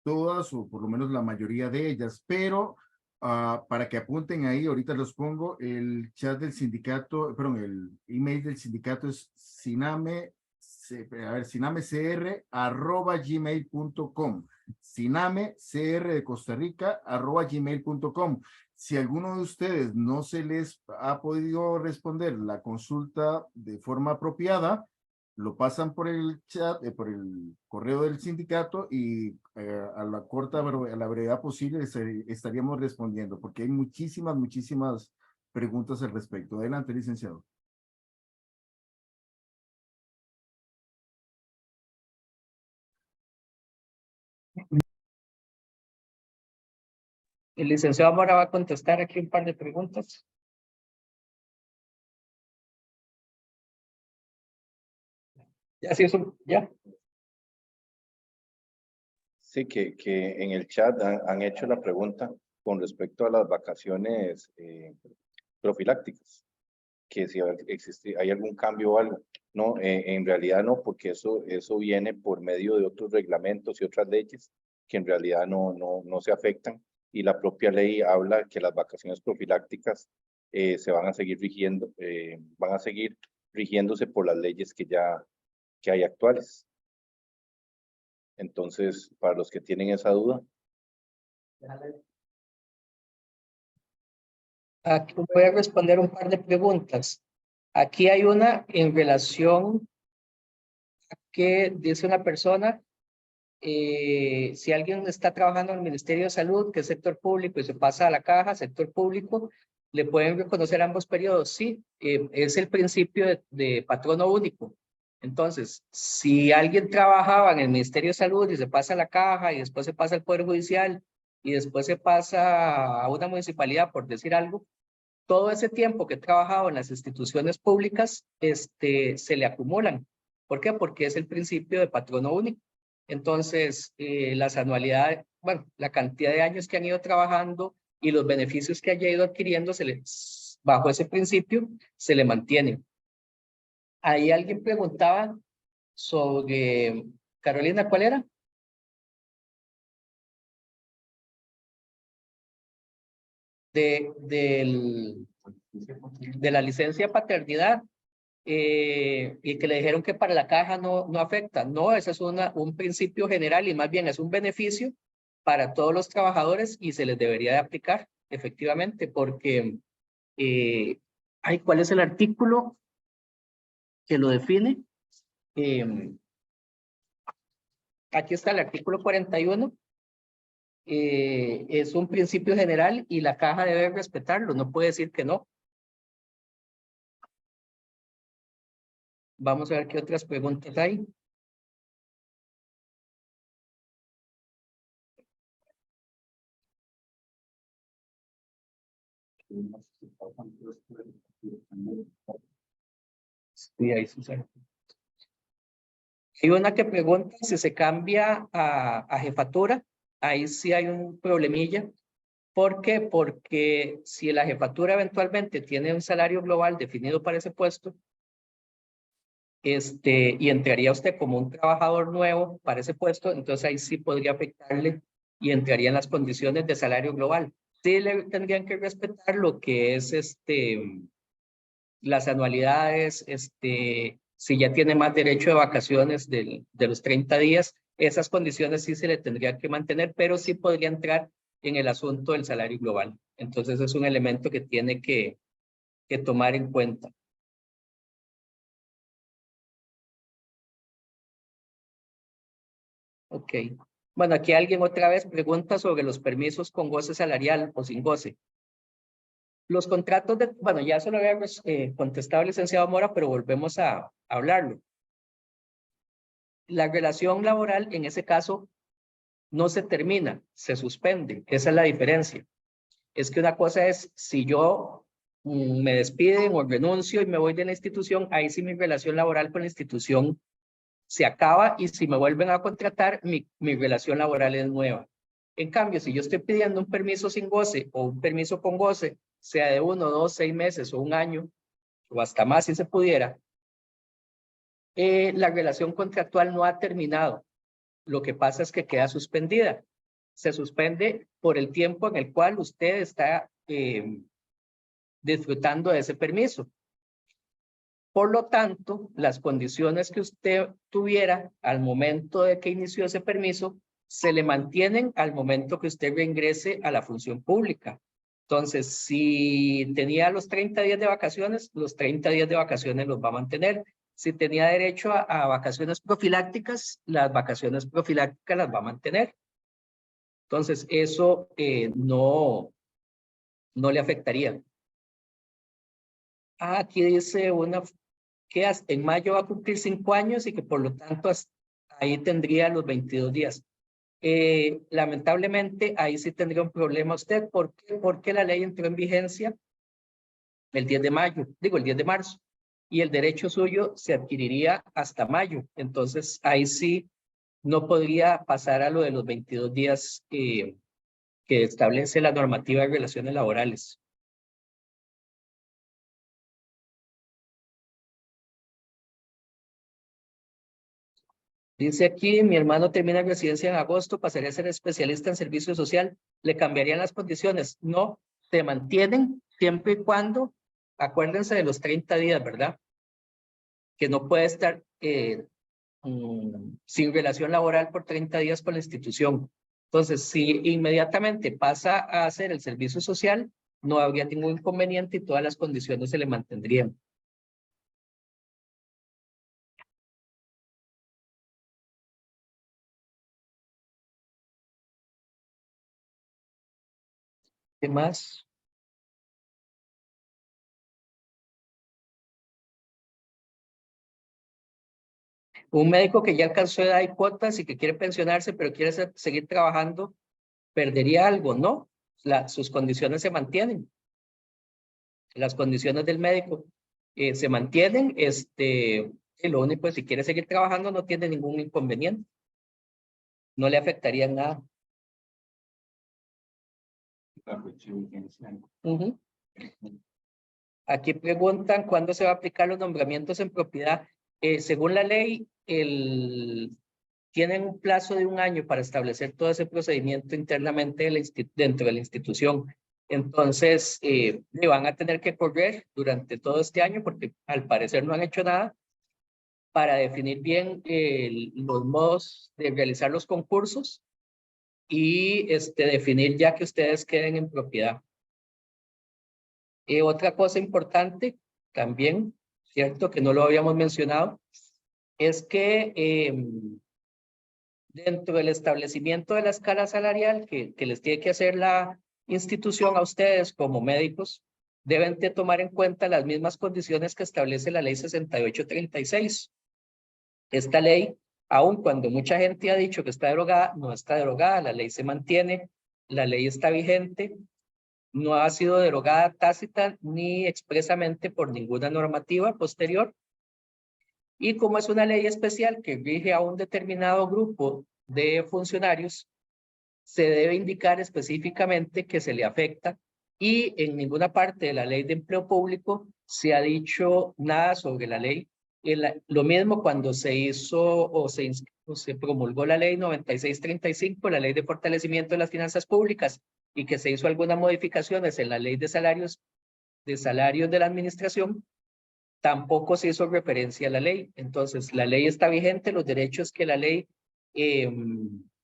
todas o por lo menos la mayoría de ellas, pero para que apunten ahí, ahorita los pongo, el chat del sindicato, perdón, el email del sindicato es sinamecr@gmail.com, sinamecr de Costa Rica @gmail.com. Si alguno de ustedes no se les ha podido responder la consulta de forma apropiada, lo pasan por el chat, por el correo del sindicato y a la a la brevedad posible estaríamos respondiendo, porque hay muchísimas preguntas al respecto. Adelante, licenciado. El licenciado Mora va a contestar aquí un par de preguntas. Ya, sí, eso, ya. Sí, que en el chat han hecho la pregunta con respecto a las vacaciones profilácticas, que si hay algún cambio o algo. No, en realidad no, porque eso viene por medio de otros reglamentos y otras leyes que en realidad no se afectan, y la propia ley habla que las vacaciones profilácticas se van a seguir rigiendo, van a seguir rigiéndose por las leyes que hay actuales. Entonces, para los que tienen esa duda. Aquí voy a responder un par de preguntas. Aquí hay una en relación a que dice una persona, si alguien está trabajando en el Ministerio de Salud, que es sector público, y se pasa a la caja, sector público, ¿le pueden reconocer ambos periodos? Sí, es el principio de patrono único. Entonces, si alguien trabajaba en el Ministerio de Salud y se pasa a la caja y después se pasa al Poder Judicial y después se pasa a una municipalidad, por decir algo, todo ese tiempo que he trabajado en las instituciones públicas, se le acumulan. ¿Por qué? Porque es el principio de patrono único. Entonces, las anualidades, bueno, la cantidad de años que han ido trabajando y los beneficios que haya ido adquiriendo, bajo ese principio, se le mantienen. Ahí alguien preguntaba sobre, Carolina, ¿cuál era? De la licencia de paternidad, y que le dijeron que para la caja no afecta. No, ese es un principio general y más bien es un beneficio para todos los trabajadores y se les debería de aplicar, efectivamente, porque ¿cuál es el artículo que lo define? Aquí está el artículo 41. Es un principio general y la caja debe respetarlo, no puede decir que no. Vamos a ver qué otras preguntas hay. Sí, ahí sí. Hay una que pregunta si se cambia a jefatura. Ahí sí hay un problemilla. ¿Por qué? Porque si la jefatura eventualmente tiene un salario global definido para ese puesto, y entraría usted como un trabajador nuevo para ese puesto, entonces ahí sí podría afectarle y entraría en las condiciones de salario global. Sí le tendrían que respetar lo que es las anualidades, si ya tiene más derecho de vacaciones de los 30 días, esas condiciones sí se le tendrían que mantener, pero sí podría entrar en el asunto del salario global. Entonces es un elemento que tiene que tomar en cuenta. Ok. Bueno, aquí alguien otra vez pregunta sobre los permisos con goce salarial o sin goce. Los contratos bueno, ya se lo había contestado el licenciado Mora, pero volvemos a hablarlo. La relación laboral en ese caso no se termina, se suspende. Esa es la diferencia. Es que una cosa es si yo me despiden o renuncio y me voy de la institución, ahí sí mi relación laboral con la institución se acaba y si me vuelven a contratar, mi relación laboral es nueva. En cambio, si yo estoy pidiendo un permiso sin goce o un permiso con goce, sea de 1, 2, 6 meses o un año, o hasta más si se pudiera, la relación contractual no ha terminado. Lo que pasa es que queda suspendida. Se suspende por el tiempo en el cual usted está disfrutando de ese permiso. Por lo tanto, las condiciones que usted tuviera al momento de que inició ese permiso se le mantienen al momento que usted reingrese a la función pública. Entonces, si tenía los 30 días de vacaciones, los 30 días de vacaciones los va a mantener. Si tenía derecho a vacaciones profilácticas, las vacaciones profilácticas las va a mantener. Entonces, eso no le afectaría. Aquí dice que en mayo va a cumplir 5 años y que por lo tanto ahí tendría los 22 días. Lamentablemente, ahí sí tendría un problema usted. ¿Por qué? Porque la ley entró en vigencia el 10 de mayo, digo el 10 de marzo, y el derecho suyo se adquiriría hasta mayo. Entonces, ahí sí no podría pasar a lo de los 22 días que establece la normativa de relaciones laborales. Dice aquí, mi hermano termina residencia en agosto, pasaría a ser especialista en servicio social, ¿le cambiarían las condiciones? No, se mantienen siempre y cuando, acuérdense de los 30 días, ¿verdad? Que no puede estar sin relación laboral por 30 días con la institución. Entonces, si inmediatamente pasa a hacer el servicio social, no habría ningún inconveniente y todas las condiciones se le mantendrían. ¿Qué más? Un médico que ya alcanzó edad y cuotas y que quiere pensionarse, pero quiere seguir trabajando, ¿perdería algo? No, sus condiciones se mantienen. Las condiciones del médico se mantienen. Y lo único es si quiere seguir trabajando no tiene ningún inconveniente. No le afectaría nada. Aquí preguntan cuándo se va a aplicar los nombramientos en propiedad. Según la ley, tienen un plazo de 1 año para establecer todo ese procedimiento internamente dentro de la institución. Entonces, le van a tener que correr durante todo este año porque al parecer no han hecho nada para definir bien los modos de realizar los concursos y definir ya que ustedes queden en propiedad. Otra cosa importante también, cierto, que no lo habíamos mencionado, es que dentro del establecimiento de la escala salarial que les tiene que hacer la institución a ustedes como médicos, deben de tomar en cuenta las mismas condiciones que establece la ley 6836. Esta ley, aun cuando mucha gente ha dicho que está derogada, no está derogada, la ley se mantiene, la ley está vigente, no ha sido derogada tácita ni expresamente por ninguna normativa posterior. Y como es una ley especial que rige a un determinado grupo de funcionarios, se debe indicar específicamente que se le afecta y en ninguna parte de la ley de empleo público se ha dicho nada sobre la ley. Lo mismo cuando se hizo o se promulgó la ley 9635, la ley de fortalecimiento de las finanzas públicas, y que se hizo algunas modificaciones en la ley de salarios de la administración, tampoco se hizo referencia a la ley. Entonces, la ley está vigente, los derechos que la ley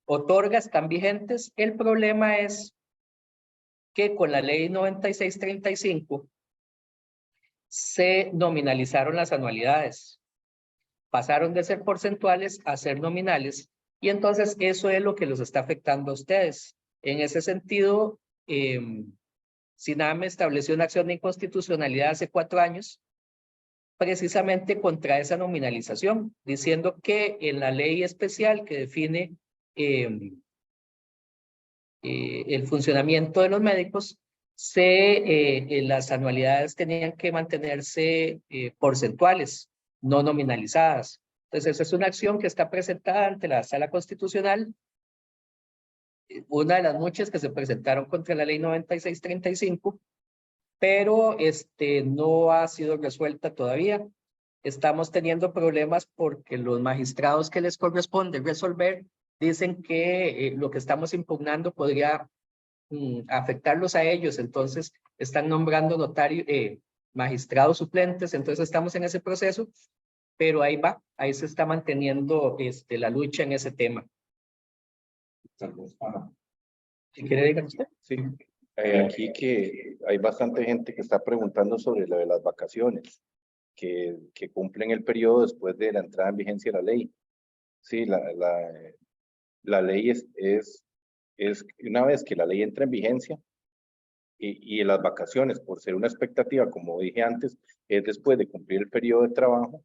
otorga están vigentes. El problema es que con la ley 9635 se nominalizaron las anualidades. Pasaron de ser porcentuales a ser nominales y entonces eso es lo que los está afectando a ustedes. En ese sentido, SINAME estableció una acción de inconstitucionalidad hace 4 años precisamente contra esa nominalización, diciendo que en la ley especial que define el funcionamiento de los médicos, las anualidades tenían que mantenerse porcentuales, no nominalizadas. Entonces, esa es una acción que está presentada ante la Sala Constitucional, una de las muchas que se presentaron contra la ley 9635, pero no ha sido resuelta todavía. Estamos teniendo problemas porque los magistrados que les corresponde resolver dicen que lo que estamos impugnando podría afectarlos a ellos, entonces están nombrando magistrados suplentes, entonces estamos en ese proceso, pero ahí va, ahí se está manteniendo la lucha en ese tema. ¿Si quiere, diga usted? Sí, aquí que hay bastante gente que está preguntando sobre lo de las vacaciones, que cumplen el periodo después de la entrada en vigencia de la ley. Sí, la ley es una vez que la ley entra en vigencia y las vacaciones, por ser una expectativa, como dije antes, es después de cumplir el periodo de trabajo.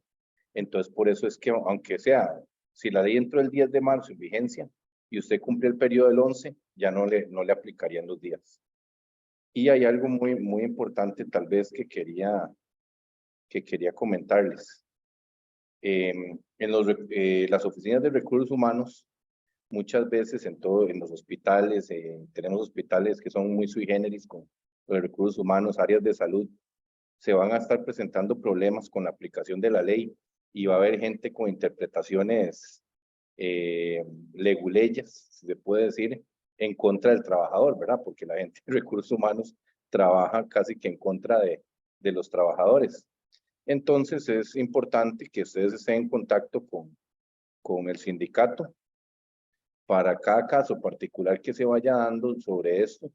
Entonces, por eso es que, aunque sea, si la ley entró el 10 de marzo en vigencia y usted cumple el periodo del 11, ya no le aplicarían los días. Y hay algo muy importante tal vez que quería comentarles. En las oficinas de recursos humanos, muchas veces en los hospitales, tenemos hospitales que son muy sui generis con los recursos humanos, áreas de salud, se van a estar presentando problemas con la aplicación de la ley y va a haber gente con interpretaciones leguleyas, si se puede decir, en contra del trabajador, ¿verdad? Porque la gente de recursos humanos trabaja casi que en contra de los trabajadores. Entonces es importante que ustedes estén en contacto con el sindicato para cada caso particular que se vaya dando sobre esto,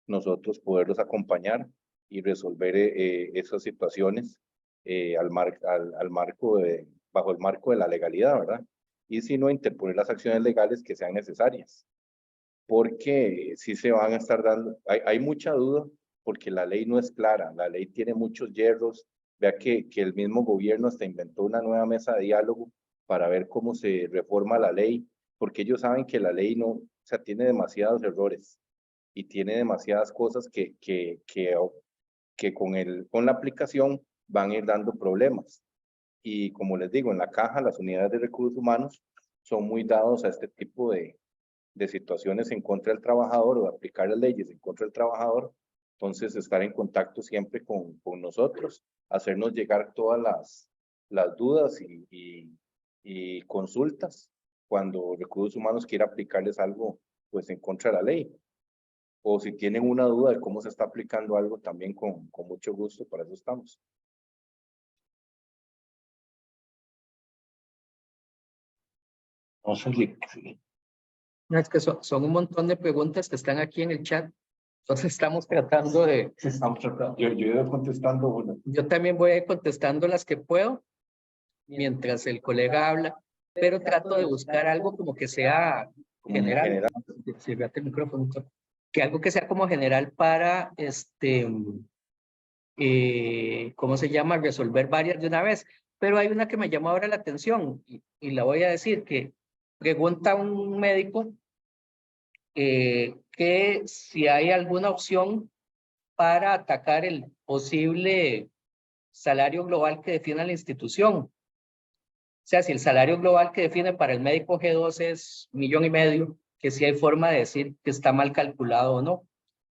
nosotros poderlos acompañar y resolver esas situaciones bajo el marco de la legalidad, ¿verdad? Y si no, interponer las acciones legales que sean necesarias. Porque si se van a estar dando, hay mucha duda porque la ley no es clara, la ley tiene muchos hierros. Vea que el mismo gobierno hasta inventó una nueva mesa de diálogo para ver cómo se reforma la ley, porque ellos saben que la ley tiene demasiados errores y tiene demasiadas cosas que con la aplicación van a ir dando problemas. Y como les digo, en la caja, las unidades de recursos humanos son muy dados a este tipo de situaciones en contra del trabajador o de aplicar las leyes en contra del trabajador. Entonces, estar en contacto siempre con nosotros, hacernos llegar todas las dudas y consultas cuando Recursos Humanos quiera aplicarles algo pues en contra de la ley. O si tienen una duda de cómo se está aplicando algo, también con mucho gusto, para eso estamos. No, es que son un montón de preguntas que están aquí en el chat. Entonces estamos tratando de... Yo he ido contestando una. Yo también voy a ir contestando las que puedo mientras el colega habla, pero trato de buscar algo como que sea general. Sí, fíjate el micrófono. Que algo que sea como general para, ¿cómo se llama? Resolver varias de una vez. Pero hay una que me llama ahora la atención y la voy a decir, que pregunta un médico que si hay alguna opción para atacar el posible salario global que define la institución. O sea, si el salario global que define para el médico G2 es 1,5 millones, que si hay forma de decir que está mal calculado o no.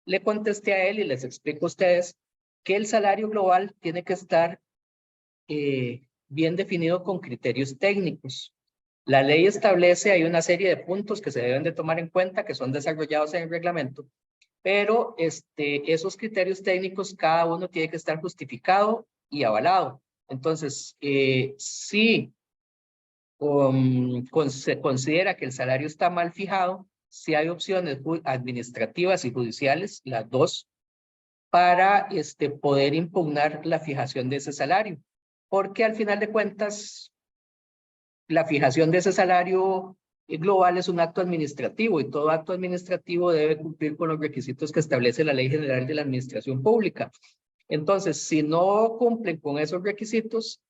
Le contesté a él y les explico a ustedes que el salario global tiene que estar bien definido con criterios técnicos. La ley establece, hay una serie de puntos que se deben de tomar en cuenta, que son desarrollados en el reglamento, pero esos criterios técnicos, cada uno tiene que estar justificado y avalado. Entonces, si se considera que el salario está mal fijado, si hay opciones administrativas y judiciales, las dos, para poder impugnar la fijación de ese salario. Porque al final de cuentas, la fijación de ese salario global es un acto administrativo y todo acto administrativo debe cumplir con los requisitos que establece la Ley General de la Administración Pública. Entonces, si no cumplen con esos requisitos,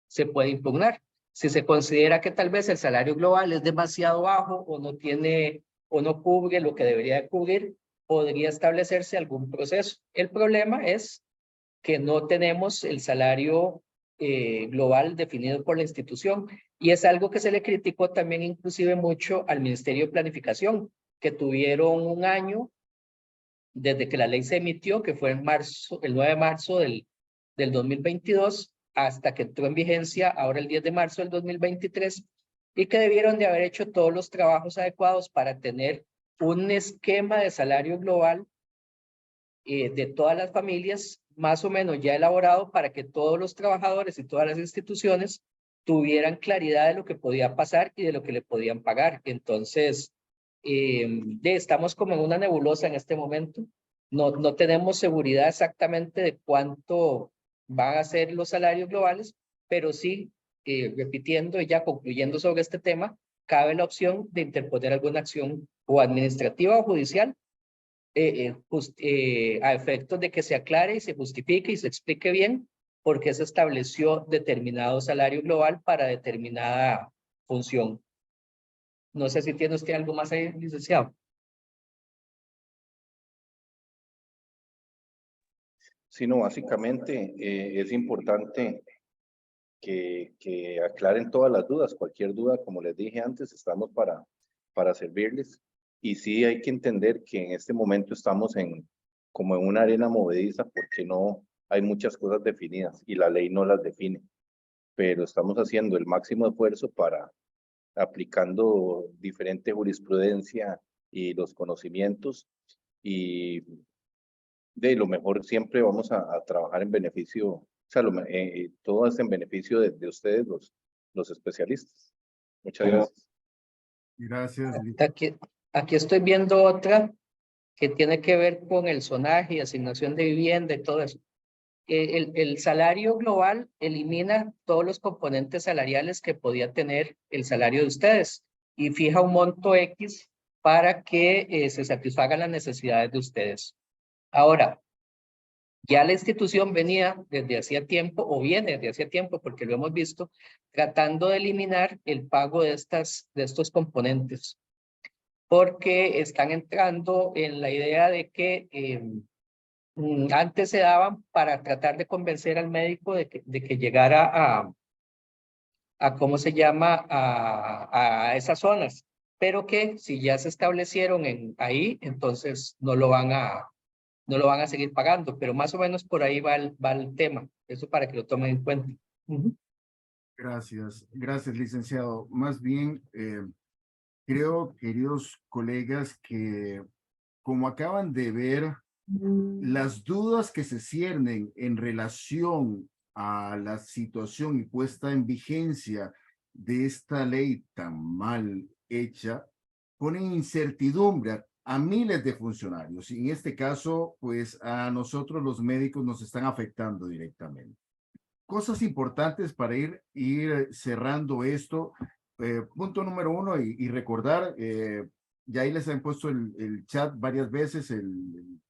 se puede impugnar. Si se considera que tal vez el salario global es demasiado bajo o no tiene o no cubre lo que debería de cubrir, podría establecerse algún proceso. El problema es que no tenemos el salario global definido por la institución, y es algo que se le criticó también inclusive mucho al Ministerio de Planificación, que tuvieron un año desde que la ley se emitió, que fue en marzo, el 9 de marzo del 2022, hasta que entró en vigencia ahora el 10 de marzo del 2023, y que debieron de haber hecho todos los trabajos adecuados para tener un esquema de salario global de todas las familias, más o menos ya elaborado, para que todos los trabajadores y todas las instituciones tuvieran claridad de lo que podía pasar y de lo que le podían pagar. Entonces, estamos como en una nebulosa en este momento. No tenemos seguridad exactamente de cuánto van a ser los salarios globales, pero sí, repitiendo y ya concluyendo sobre este tema, cabe la opción de interponer alguna acción o administrativa o judicial a efectos de que se aclare y se justifique y se explique bien por qué se estableció determinado salario global para determinada función. No sé si tiene usted algo más ahí, licenciado. Sí, no, básicamente es importante que aclaren todas las dudas. Cualquier duda, como les dije antes, estamos para servirles. Y sí hay que entender que en este momento estamos como en una arena movediza, porque no hay muchas cosas definidas y la ley no las define. Pero estamos haciendo el máximo esfuerzo aplicando diferente jurisprudencia y los conocimientos, y de lo mejor siempre vamos a trabajar en beneficio, o sea, todo es en beneficio de ustedes, los especialistas. Muchas gracias. Gracias. Aquí estoy viendo otra que tiene que ver con el zonaje y asignación de vivienda y todo eso. El salario global elimina todos los componentes salariales que podía tener el salario de ustedes y fija un monto X para que se satisfagan las necesidades de ustedes. Ahora, ya la institución venía desde hacía tiempo, o viene desde hacía tiempo, porque lo hemos visto, tratando de eliminar el pago de estos componentes, porque están entrando en la idea de que antes se daban para tratar de convencer al médico de que llegara a ¿cómo se llama? A esas zonas, pero que si ya se establecieron ahí, entonces no lo van a no lo van a seguir pagando, pero más o menos por ahí va el tema, eso para que lo tomen en cuenta. Gracias, gracias, licenciado. Más bien, creo, queridos colegas, que como acaban de ver, las dudas que se ciernen en relación a la situación y puesta en vigencia de esta ley tan mal hecha, ponen incertidumbre a miles de funcionarios. Y en este caso, pues a nosotros los médicos nos están afectando directamente. Cosas importantes para ir cerrando esto. Punto número 1, y recordar, ya ahí les han puesto el chat varias veces, el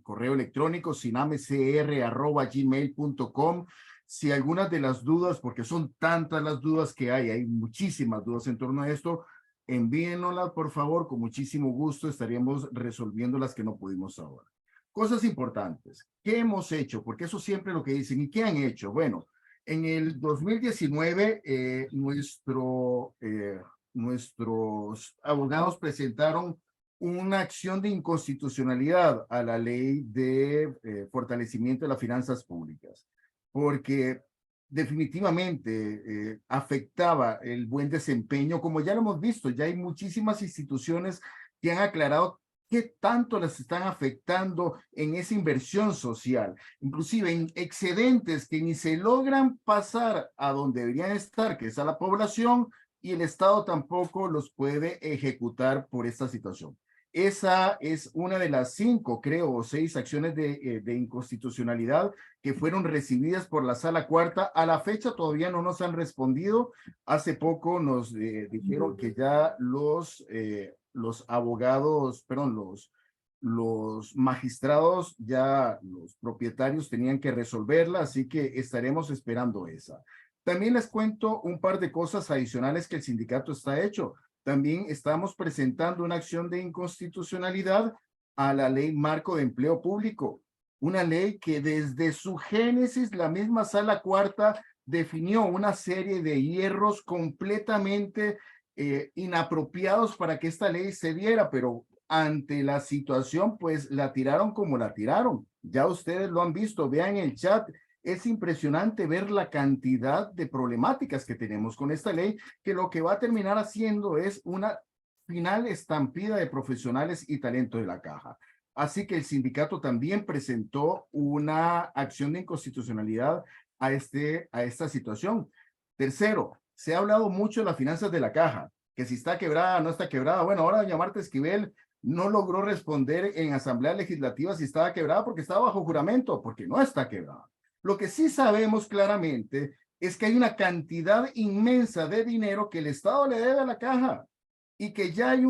correo electrónico sinamecr@gmail.com. Si algunas de las dudas, porque son tantas las dudas que hay muchísimas dudas en torno a esto, envíennoslas por favor, con muchísimo gusto estaríamos resolviendo las que no pudimos ahora. Cosas importantes. ¿Qué hemos hecho? Porque eso siempre es lo que dicen. ¿Y qué han hecho? Bueno, en el 2019, nuestros abogados presentaron una acción de inconstitucionalidad a la ley de fortalecimiento de las finanzas públicas, porque definitivamente afectaba el buen desempeño, como ya lo hemos visto, ya hay muchísimas instituciones que han aclarado qué tanto les están afectando en esa inversión social, inclusive en excedentes que ni se logran pasar a donde deberían estar, que es a la población, y el Estado tampoco los puede ejecutar por esta situación. Esa es una de las 5, creo, o 6 acciones de inconstitucionalidad que fueron recibidas por la Sala Cuarta. A la fecha todavía no nos han respondido. Hace poco nos dijeron que ya los abogados, perdón, los magistrados, ya los propietarios tenían que resolverla, así que estaremos esperando esa. También les cuento un par de cosas adicionales que el sindicato está hecho. También estamos presentando una acción de inconstitucionalidad a la Ley Marco de Empleo Público, una ley que desde su génesis la misma Sala Cuarta definió una serie de hierros completamente inapropiados para que esta ley se diera, pero ante la situación pues la tiraron como la tiraron. Ya ustedes lo han visto, vean el chat. Es impresionante ver la cantidad de problemáticas que tenemos con esta ley, que lo que va a terminar haciendo es una final estampida de profesionales y talento de la caja. Así que el sindicato también presentó una acción de inconstitucionalidad a esta situación. Tercero, se ha hablado mucho de las finanzas de la caja, que si está quebrada, no está quebrada. Bueno, ahora doña Marta Esquivel no logró responder en Asamblea Legislativa si estaba quebrada porque estaba bajo juramento, porque no está quebrada. Lo que sí sabemos claramente es que hay una cantidad inmensa de dinero que el Estado le debe a la caja y que ya hay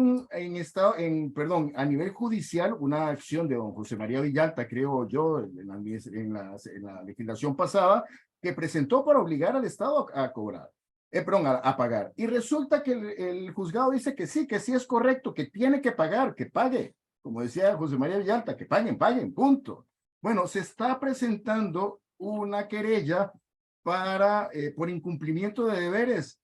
a nivel judicial, una acción de don José María Villalta, creo yo, en la legislación pasada, que presentó para obligar al Estado a cobrar, a pagar. Y resulta que el juzgado dice que sí es correcto, que tiene que pagar, que pague. Como decía José María Villalta, que paguen, punto. Bueno, se está presentando una querella por incumplimiento de deberes.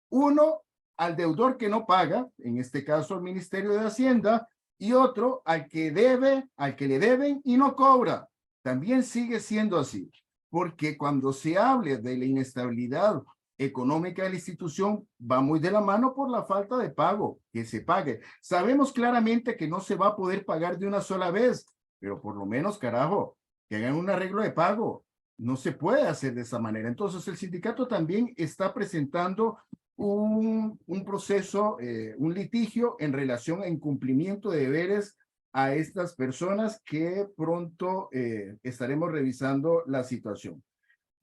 Uno, al deudor que no paga, en este caso al Ministerio de Hacienda, y otro al que le deben y no cobra. También sigue siendo así, porque cuando se hable de la inestabilidad económica de la institución, va muy de la mano por la falta de pago, que se pague. Sabemos claramente que no se va a poder pagar de una sola vez, pero por lo menos, carajo, que hagan un arreglo de pago. No se puede hacer de esa manera. Entonces, el sindicato también está presentando un proceso, un litigio en relación a incumplimiento de deberes a estas personas que pronto estaremos revisando la situación.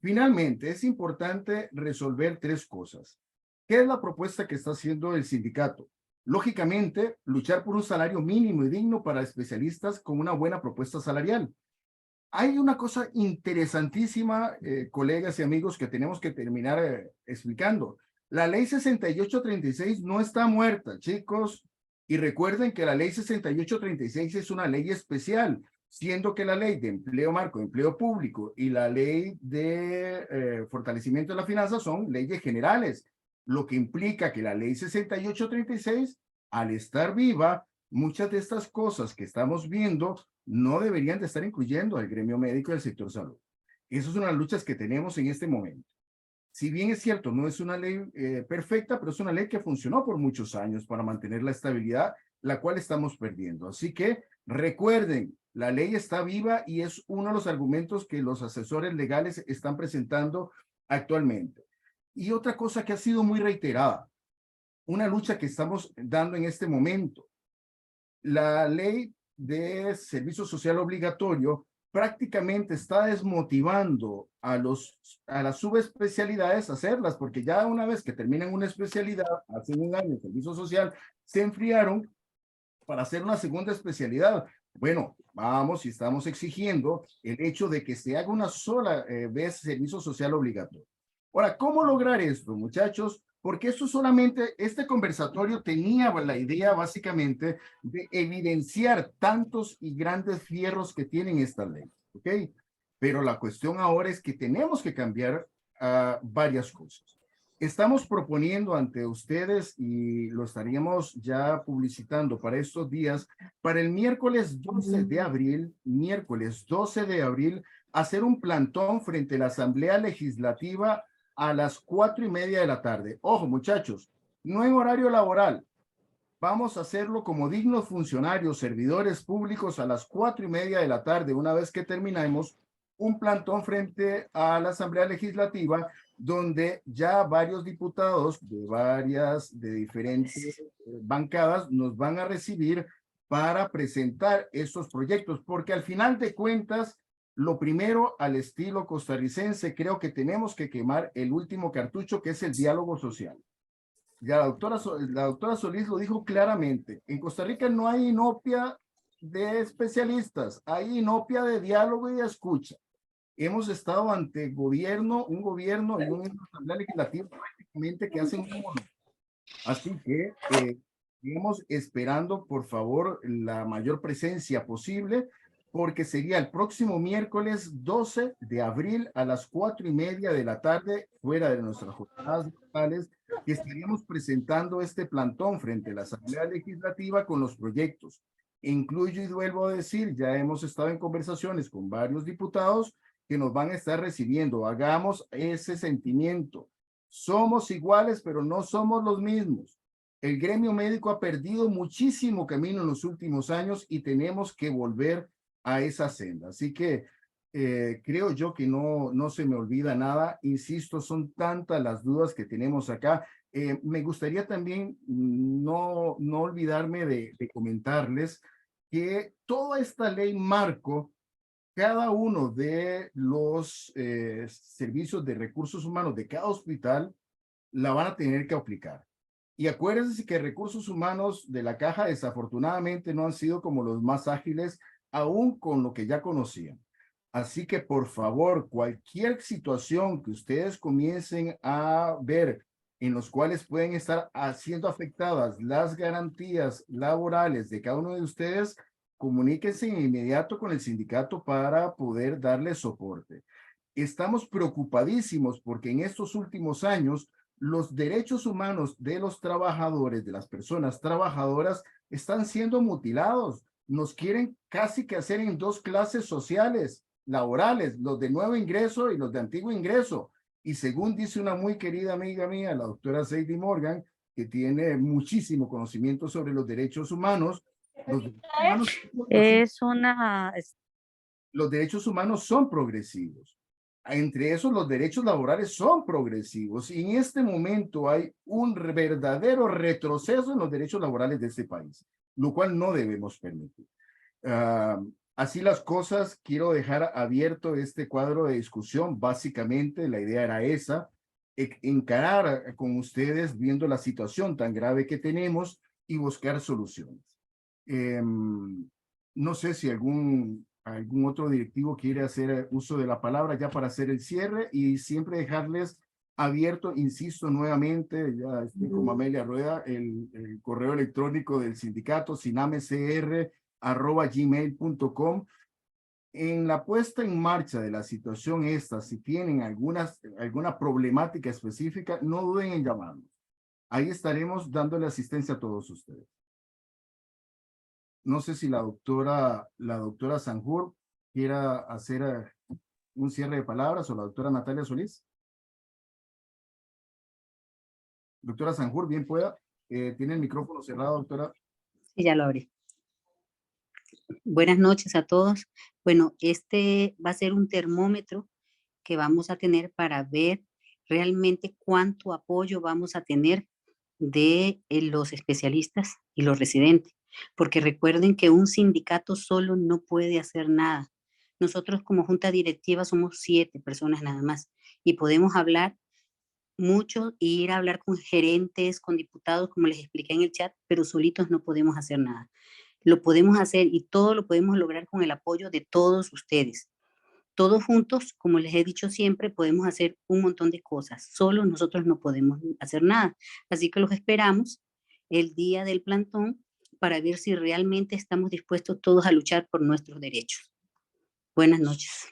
Finalmente, es importante resolver 3 cosas. ¿Qué es la propuesta que está haciendo el sindicato? Lógicamente, luchar por un salario mínimo y digno para especialistas con una buena propuesta salarial. Hay una cosa interesantísima, colegas y amigos, que tenemos que terminar explicando. La ley 6836 no está muerta, chicos, y recuerden que la ley 6836 es una ley especial, siendo que la ley de empleo marco, de empleo público y la ley de fortalecimiento de la finanza son leyes generales, lo que implica que la ley 6836, al estar viva, muchas de estas cosas que estamos viendo no deberían de estar incluyendo al gremio médico y al sector salud. Esas son las luchas que tenemos en este momento. Si bien es cierto, no es una ley perfecta, pero es una ley que funcionó por muchos años para mantener la estabilidad, la cual estamos perdiendo. Así que recuerden, la ley está viva y es uno de los argumentos que los asesores legales están presentando actualmente. Y otra cosa que ha sido muy reiterada, una lucha que estamos dando en este momento, la ley de servicio social obligatorio prácticamente está desmotivando a las subespecialidades a hacerlas, porque ya una vez que terminan una especialidad, hace un año el servicio social, se enfriaron para hacer una segunda especialidad. Bueno, vamos y estamos exigiendo el hecho de que se haga una sola vez servicio social obligatorio. Ahora, ¿cómo lograr esto, muchachos? Porque esto solamente, este conversatorio tenía la idea básicamente de evidenciar tantos y grandes fierros que tienen esta ley, ¿ok? Pero la cuestión ahora es que tenemos que cambiar varias cosas. Estamos proponiendo ante ustedes y lo estaríamos ya publicitando para estos días, para el miércoles 12 de abril, hacer un plantón frente a la Asamblea Legislativa a las 4:30 de la tarde. Ojo, muchachos, no en horario laboral. Vamos a hacerlo como dignos funcionarios, servidores públicos a las 4:30 de la tarde, una vez que terminemos un plantón frente a la Asamblea Legislativa, donde ya varios diputados de diferentes bancadas nos van a recibir para presentar estos proyectos, porque al final de cuentas, lo primero, al estilo costarricense, creo que tenemos que quemar el último cartucho, que es el diálogo social. Ya la doctora Solís lo dijo claramente. En Costa Rica no hay inopia de especialistas, hay inopia de diálogo y de escucha. Hemos estado ante un gobierno y una asamblea legislativa prácticamente que hacen un mono. Así que estamos esperando, por favor, la mayor presencia posible, porque sería el próximo miércoles 12 de abril a las 4:30 de la tarde, fuera de nuestras jornadas locales, que estaríamos presentando este plantón frente a la Asamblea Legislativa con los proyectos. Incluyo y vuelvo a decir, ya hemos estado en conversaciones con varios diputados que nos van a estar recibiendo. Hagamos ese sentimiento. Somos iguales, pero no somos los mismos. El gremio médico ha perdido muchísimo camino en los últimos años y tenemos que volver a esa senda. Así que creo yo que no se me olvida nada. Insisto, son tantas las dudas que tenemos acá. Me gustaría también no olvidarme de comentarles que toda esta ley marco, cada uno de los servicios de recursos humanos de cada hospital la van a tener que aplicar. Y acuérdense que recursos humanos de la caja desafortunadamente no han sido como los más ágiles, aún con lo que ya conocían. Así que por favor, cualquier situación que ustedes comiencen a ver en los cuales pueden estar siendo afectadas las garantías laborales de cada uno de ustedes, comuníquense de inmediato con el sindicato para poder darle soporte. Estamos preocupadísimos porque en estos últimos años los derechos humanos de los trabajadores, de las personas trabajadoras, están siendo mutilados. Nos quieren casi que hacer en dos clases sociales, laborales, los de nuevo ingreso y los de antiguo ingreso. Y según dice una muy querida amiga mía, la doctora Sadie Morgan, que tiene muchísimo conocimiento sobre los derechos humanos, los derechos humanos son progresivos. Entre esos, los derechos laborales son progresivos. Y en este momento hay un verdadero retroceso en los derechos laborales de este país, lo cual no debemos permitir. Así las cosas, quiero dejar abierto este cuadro de discusión. Básicamente, la idea era esa, encarar con ustedes viendo la situación tan grave que tenemos y buscar soluciones. No sé si algún otro directivo quiere hacer uso de la palabra ya para hacer el cierre y siempre dejarles abierto, insisto nuevamente, ya estoy como Amelia Rueda, el correo electrónico del sindicato sinamecr@gmail.com. En la puesta en marcha de la situación esta, si tienen alguna problemática específica, no duden en llamarnos. Ahí estaremos dándole asistencia a todos ustedes. no sé si la doctora Sanjur quiera hacer un cierre de palabras o la doctora Natalia Solís. Doctora Sanjur, bien pueda. Tiene el micrófono cerrado, doctora. Sí, ya lo abrí. Buenas noches a todos. Bueno, este va a ser un termómetro que vamos a tener para ver realmente cuánto apoyo vamos a tener de los especialistas y los residentes, porque recuerden que un sindicato solo no puede hacer nada. Nosotros como junta directiva somos 7 personas nada más y podemos hablar mucho e ir a hablar con gerentes, con diputados, como les expliqué en el chat, pero solitos no podemos hacer nada. Lo podemos hacer y todo lo podemos lograr con el apoyo de todos ustedes. Todos juntos, como les he dicho siempre, podemos hacer un montón de cosas. Solo nosotros no podemos hacer nada. Así que los esperamos el día del plantón para ver si realmente estamos dispuestos todos a luchar por nuestros derechos. Buenas noches.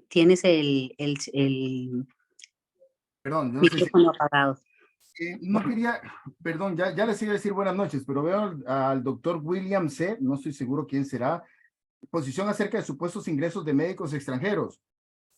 Tienes el Perdón, no sé si... micrófono apagado. No quería, perdón, ya les iba a decir buenas noches, pero veo al doctor William C., no estoy seguro quién será, posición acerca de supuestos ingresos de médicos extranjeros.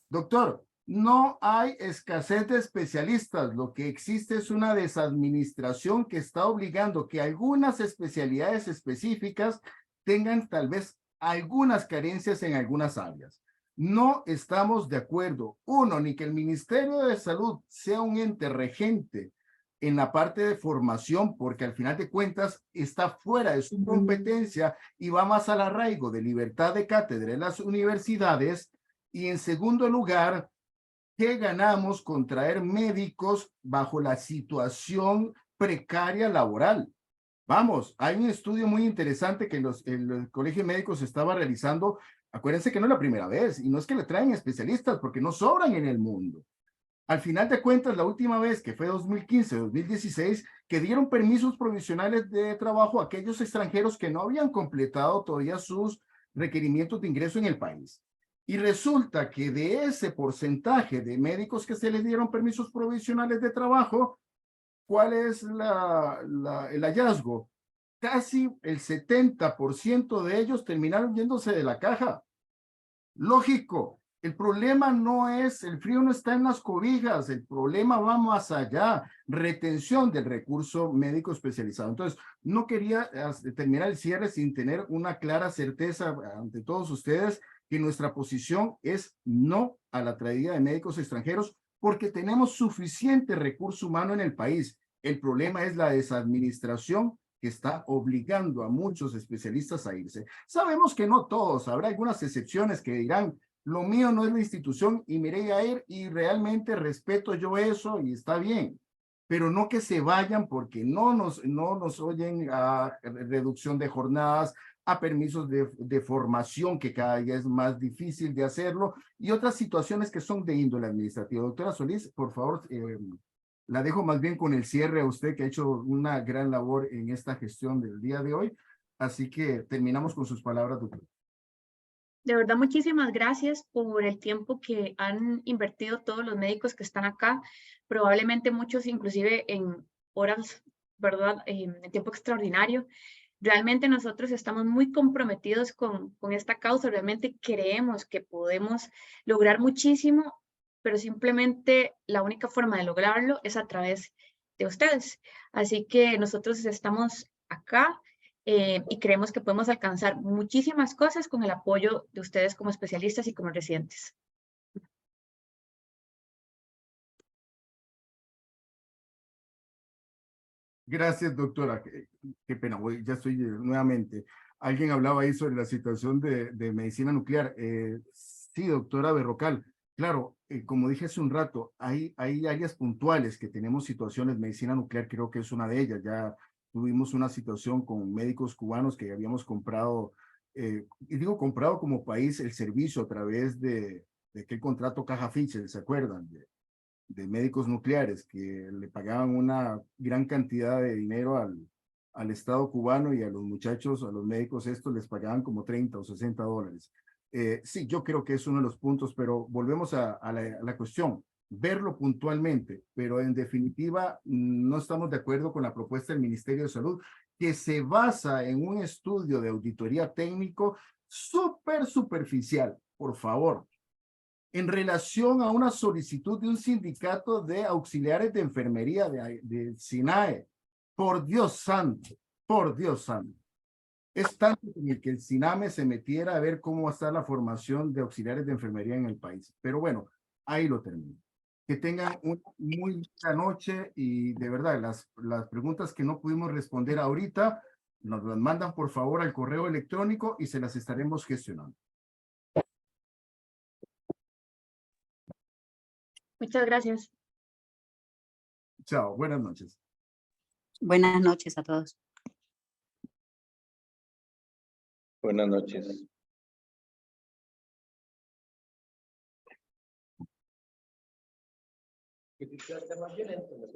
Doctor, no hay escasez de especialistas, lo que existe es una desadministración que está obligando que algunas especialidades específicas tengan tal vez algunas carencias en algunas áreas. No estamos de acuerdo, uno, ni que el Ministerio de Salud sea un ente regente en la parte de formación, porque al final de cuentas está fuera de su competencia y va más al arraigo de libertad de cátedra en las universidades. Y en segundo lugar, ¿qué ganamos con traer médicos bajo la situación precaria laboral? Vamos, hay un estudio muy interesante que el Colegio de Médicos estaba realizando. Acuérdense que no es la primera vez y no es que le traen especialistas porque no sobran en el mundo. Al final de cuentas, la última vez que fue 2015, 2016, que dieron permisos provisionales de trabajo a aquellos extranjeros que no habían completado todavía sus requerimientos de ingreso en el país. Y resulta que de ese porcentaje de médicos que se les dieron permisos provisionales de trabajo, ¿cuál es el hallazgo? Casi el 70% de ellos terminaron yéndose de la caja. Lógico, el problema no es, el frío no está en las cobijas, el problema va más allá, retención del recurso médico especializado. Entonces, no quería terminar el cierre sin tener una clara certeza ante todos ustedes que nuestra posición es no a la traída de médicos extranjeros porque tenemos suficiente recurso humano en el país. El problema es la desadministración que está obligando a muchos especialistas a irse. Sabemos que no todos, habrá algunas excepciones que dirán, lo mío no es la institución y me iré a ir y realmente respeto yo eso y está bien, pero no que se vayan porque no nos oyen a reducción de jornadas, a permisos de formación que cada día es más difícil de hacerlo y otras situaciones que son de índole administrativa. Doctora Solís, por favor, la dejo más bien con el cierre a usted que ha hecho una gran labor en esta gestión del día de hoy. Así que terminamos con sus palabras, doctor. De verdad, muchísimas gracias por el tiempo que han invertido todos los médicos que están acá, probablemente muchos inclusive en horas, ¿verdad? En tiempo extraordinario. Realmente nosotros estamos muy comprometidos con esta causa, realmente creemos que podemos lograr muchísimo, pero simplemente la única forma de lograrlo es a través de ustedes. Así que nosotros estamos acá y creemos que podemos alcanzar muchísimas cosas con el apoyo de ustedes como especialistas y como residentes. Gracias, doctora. Qué pena, ya estoy nuevamente. Alguien hablaba ahí sobre la situación de medicina nuclear. Sí, doctora Berrocal. Claro, como dije hace un rato, hay áreas puntuales que tenemos situaciones. Medicina nuclear creo que es una de ellas. Ya tuvimos una situación con médicos cubanos que habíamos comprado, y digo comprado como país el servicio a través de aquel contrato Caja Fischer, ¿se acuerdan? De médicos nucleares que le pagaban una gran cantidad de dinero al Estado cubano y a los muchachos, a los médicos, esto les pagaban como 30 o 60 dólares. Sí, yo creo que es uno de los puntos, pero volvemos a la cuestión, verlo puntualmente, pero en definitiva no estamos de acuerdo con la propuesta del Ministerio de Salud, que se basa en un estudio de auditoría técnico súper superficial, por favor, en relación a una solicitud de un sindicato de auxiliares de enfermería de SINAE. Por Dios santo, por Dios santo. Es tanto en el que el SINAME se metiera a ver cómo va a estar la formación de auxiliares de enfermería en el país. Pero bueno, ahí lo termino. Que tengan una muy buena noche y de verdad, las preguntas que no pudimos responder ahorita, nos las mandan por favor al correo electrónico y se las estaremos gestionando. Muchas gracias. Chao, buenas noches. Buenas noches a todos. Buenas noches. Y que sea más violento, ¿no?